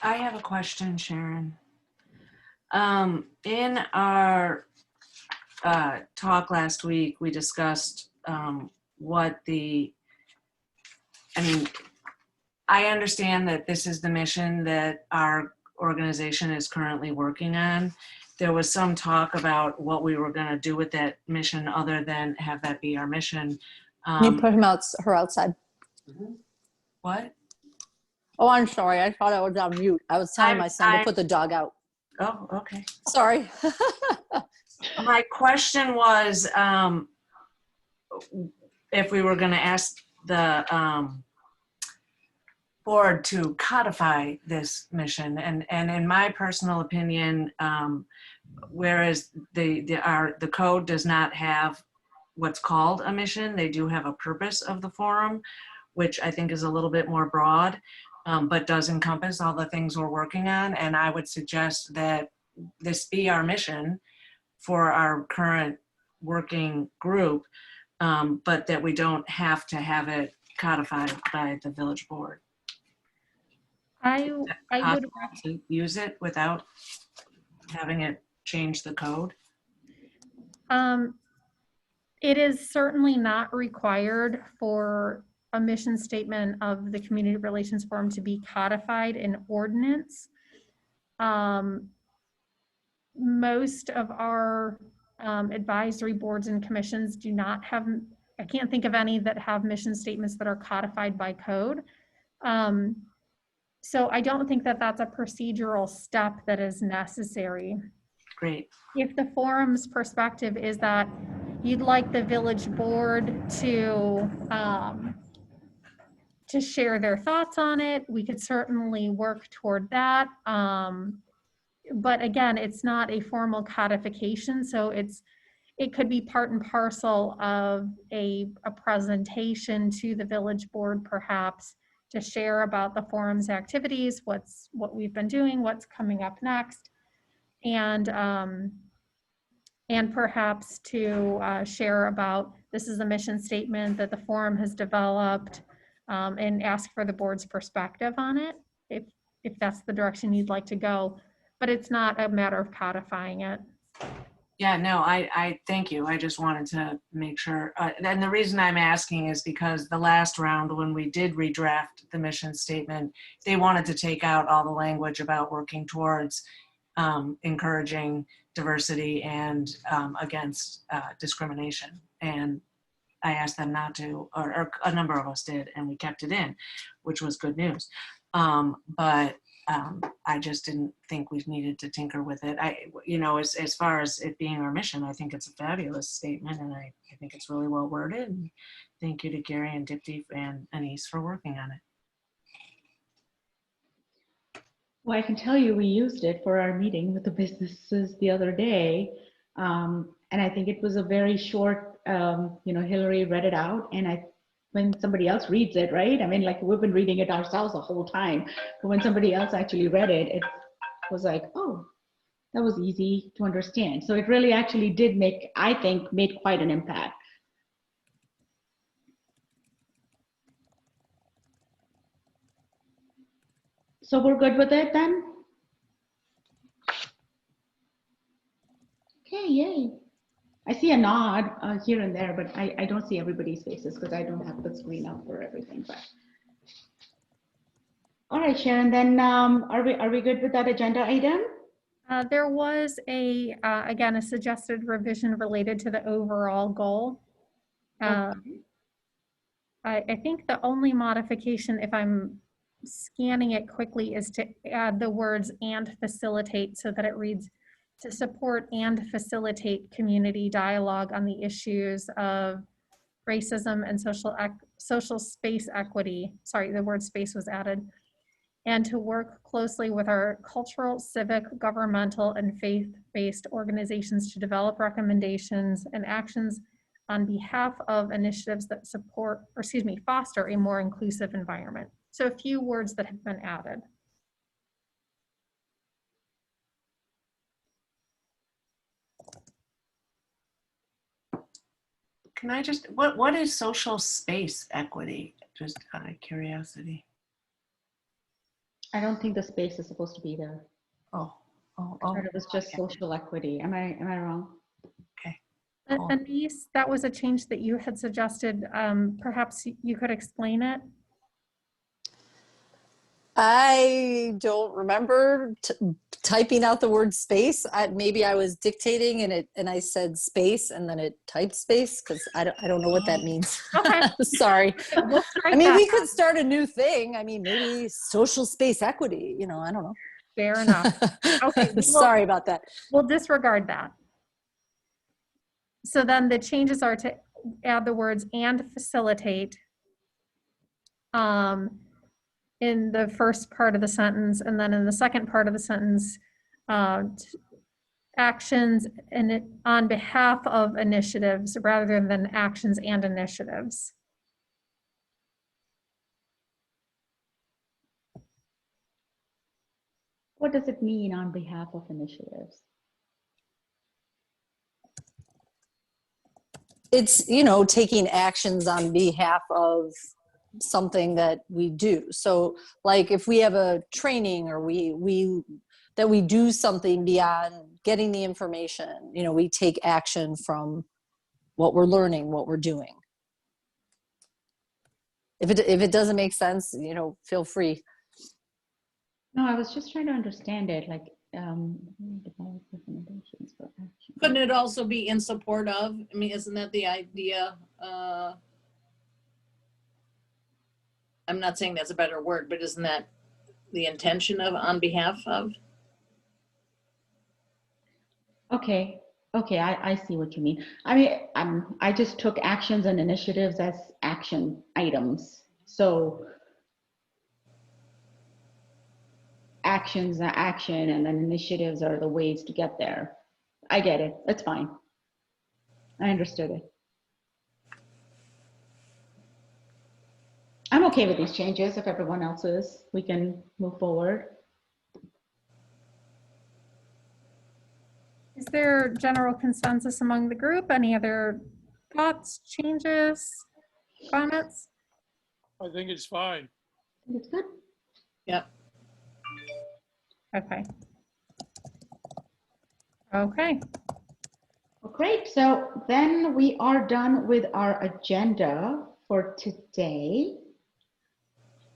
I have a question, Sharon. In our talk last week, we discussed I understand that this is the mission that our organization is currently working on. There was some talk about what we were going to do with that mission other than have that be our mission.
Can you put her outside?
What?
Oh, I'm sorry. I thought I was on mute. I was telling my son to put the dog out.
Oh, okay.
Sorry.
My question was if we were going to ask the board to codify this mission, and in my personal opinion, whereas the code does not have what's called a mission, they do have a purpose of the forum, which I think is a little bit more broad, but does encompass all the things we're working on. And I would suggest that this be our mission for our current working group, but that we don't have to have it codified by the village board.
I would
to use it without having it change the code.
It is certainly not required for a mission statement of the Community Relations Forum to be codified in ordinance. Most of our advisory boards and commissions do not have, I can't think of any that have mission statements that are codified by code. So I don't think that that's a procedural step that is necessary.
Great.
If the forum's perspective is that you'd like the village board to share their thoughts on it, we could certainly work toward that. But again, it's not a formal codification, so it could be part and parcel of a presentation to the village board, perhaps, to share about the forum's activities, what we've been doing, what's coming up next, and perhaps to share about this is a mission statement that the forum has developed. and ask for the board's perspective on it, if that's the direction you'd like to go. But it's not a matter of codifying it.
Yeah, no, I thank you. I just wanted to make sure. And the reason I'm asking is because the last round, when we did redraft the mission statement, they wanted to take out all the language about working towards encouraging diversity and against discrimination. And I asked them not to, or a number of us did, and we kept it in, which was good news. But I just didn't think we needed to tinker with it. As far as it being our mission, I think it's a fabulous statement, and I think it's really well worded. And thank you to Gary and Dipti and Anise for working on it.
Well, I can tell you we used it for our meeting with the businesses the other day. And I think it was a very short, Hillary read it out, and when somebody else reads it, right? I mean, like, we've been reading it ourselves the whole time, but when somebody else actually read it, it was like, oh, that was easy to understand. So it really actually did made quite an impact. So we're good with it then? Okay, yay. I see a nod here and there, but I don't see everybody's faces because I don't have the screen up for everything. But all right, Sharon, then are we good with that agenda item?
There was again, a suggested revision related to the overall goal. I think the only modification, if I'm scanning it quickly, is to add the words "and facilitate" so that it reads, to support and facilitate community dialogue on the issues of racism and social space equity. Sorry, the word space was added. And to work closely with our cultural, civic, governmental, and faith-based organizations to develop recommendations and actions on behalf of initiatives that foster a more inclusive environment. So a few words that have been added.
Can I just, what is social space equity? Just out of curiosity.
I don't think the space is supposed to be there.
Oh,
It was just social equity. Am I wrong?
Okay.
Cool. Anise, that was a change that you had suggested. Perhaps you could explain it.
I don't remember typing out the word space. Maybe I was dictating and I said space and then it typed space because I don't know what that means.
Okay.
Sorry.
I mean,
we could start a new thing. I mean, maybe social space equity, I don't know.
Fair enough. Okay.
Sorry about that.
We'll disregard that. So then the changes are to add the words "and facilitate" in the first part of the sentence, and then in the second part of the sentence, actions on behalf of initiatives rather than actions and initiatives.
What does it mean on behalf of initiatives?
It's, taking actions on behalf of something that we do. So like if we have a training or we do something beyond getting the information, we take action from what we're learning, what we're doing. If it doesn't make sense, feel free.
No, I was just trying to understand it, like develop recommendations for action.
Couldn't it also be in support of? I mean, isn't that the idea? I'm not saying that's a better word, but isn't that the intention of on behalf of?
Okay, I see what you mean. I mean, I just took actions and initiatives as action items. So actions are action and then initiatives are the ways to get there. I get it, it's fine. I understood it. I'm okay with these changes. If everyone else is, we can move forward.
Is there general consensus among the group? Any other thoughts, changes, comments?
I think it's fine.
It's good.
Okay. Okay.
Well, great. So then we are done with our agenda for today,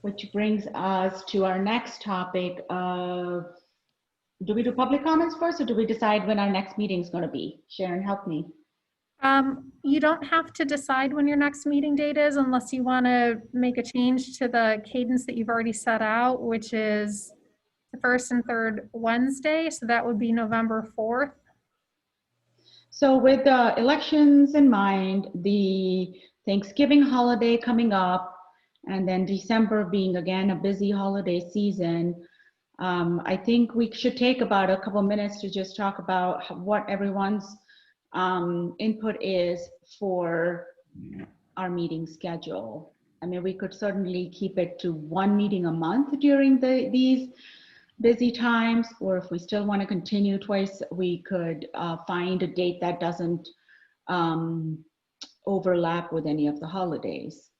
which brings us to our next topic of, do we do public comments first or do we decide when our next meeting is going to be? Sharon, help me.
You don't have to decide when your next meeting date is unless you want to make a change to the cadence that you've already set out, which is the first and third Wednesday. So that would be November 4th.
So with the elections in mind, the Thanksgiving holiday coming up, and then December being again a busy holiday season, I think we should take about a couple minutes to just talk about what everyone's input is for our meeting schedule. I mean, we could certainly keep it to one meeting a month during these busy times, or if we still want to continue twice, we could find a date that doesn't overlap with any of the holidays.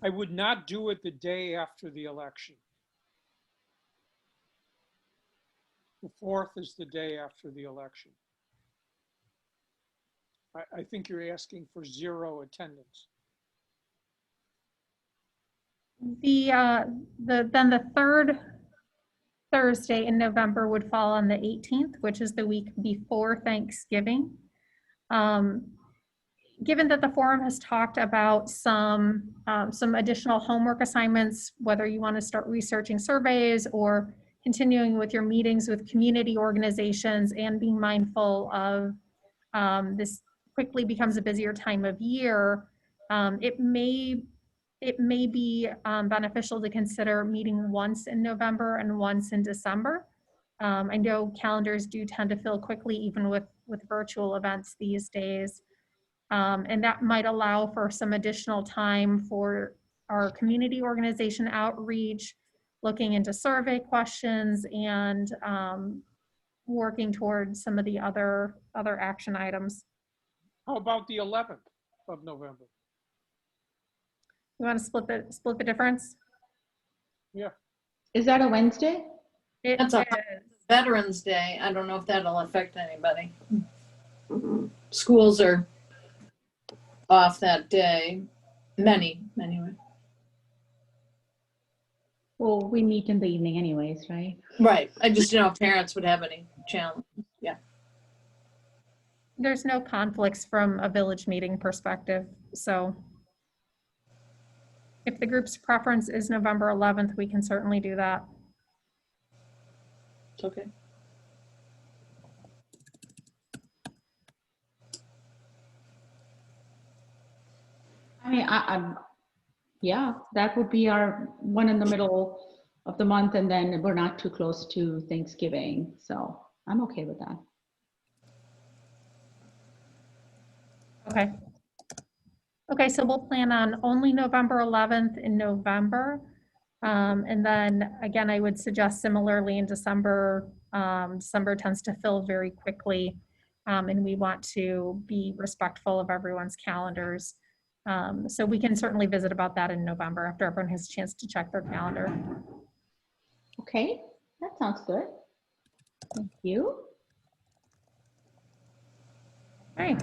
I would not do it the day after the election. The 4th is the day after the election. I think you're asking for 0 attendance.
Then the third Thursday in November would fall on the 18th, which is the week before Thanksgiving. Given that the forum has talked about some additional homework assignments, whether you want to start researching surveys or continuing with your meetings with community organizations and being mindful of this quickly becomes a busier time of year, it may be beneficial to consider meeting once in November and once in December. I know calendars do tend to fill quickly, even with virtual events these days. And that might allow for some additional time for our community organization outreach, looking into survey questions, and working towards some of the other action items.
How about the 11th of November?
You want to split the difference?
Yeah.
Is that a Wednesday?
That's a Veterans Day. I don't know if that'll affect anybody. Schools are off that day. Many, anyway.
Well, we meet in the evening anyways, right?
Right. I just didn't know if parents would have any challenge. Yeah.
There's no conflicts from a village meeting perspective. So if the group's preference is November 11th, we can certainly do that.
It's okay.
I mean, yeah, that would be our one in the middle of the month, and then we're not too close to Thanksgiving, so I'm okay with that.
Okay. Okay, so we'll plan on only November 11th in November. And then again, I would suggest similarly in December. December tends to fill very quickly, and we want to be respectful of everyone's calendars. So we can certainly visit about that in November after everyone has a chance to check their calendar.
Okay, that sounds good. Thank you.
Okay.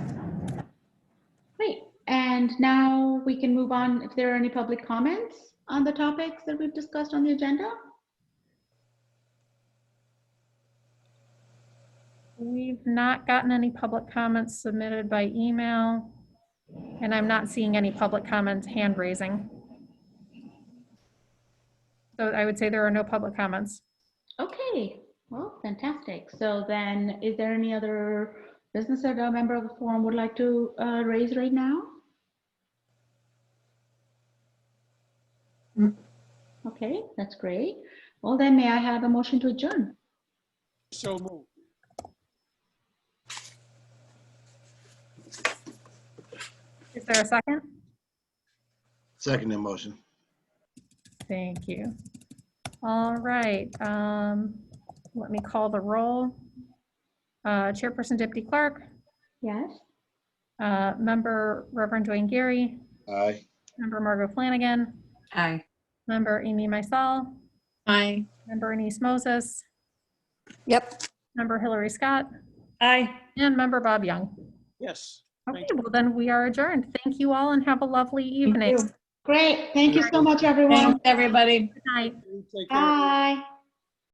Great, and now we can move on if there are any public comments on the topics that we've discussed on the agenda.
We've not gotten any public comments submitted by email, and I'm not seeing any public comments hand raising. So I would say there are no public comments.
Okay, well, fantastic. So then, is there any other business that a member of the forum would like to raise right now? Okay, that's great. Well, then may I have a motion to adjourn?
So moved.
Is there a second?
Second motion.
Thank you. All right, let me call the roll. Chairperson Deputy Clark,
Yes.
Member Reverend Dwayne Gary,
Aye.
Member Margot Flanagan,
Aye.
Member Amy Mysell,
Aye.
Member Anise Moses,
Yep.
Member Hillary Scott,
Aye.
and Member Bob Young.
Yes.
Okay,
Thank you.
well then we are adjourned. Thank you all and have a lovely evening.
Great. Thank you so much, everyone.
Thanks, everybody.
Good night.
Take care.
Bye.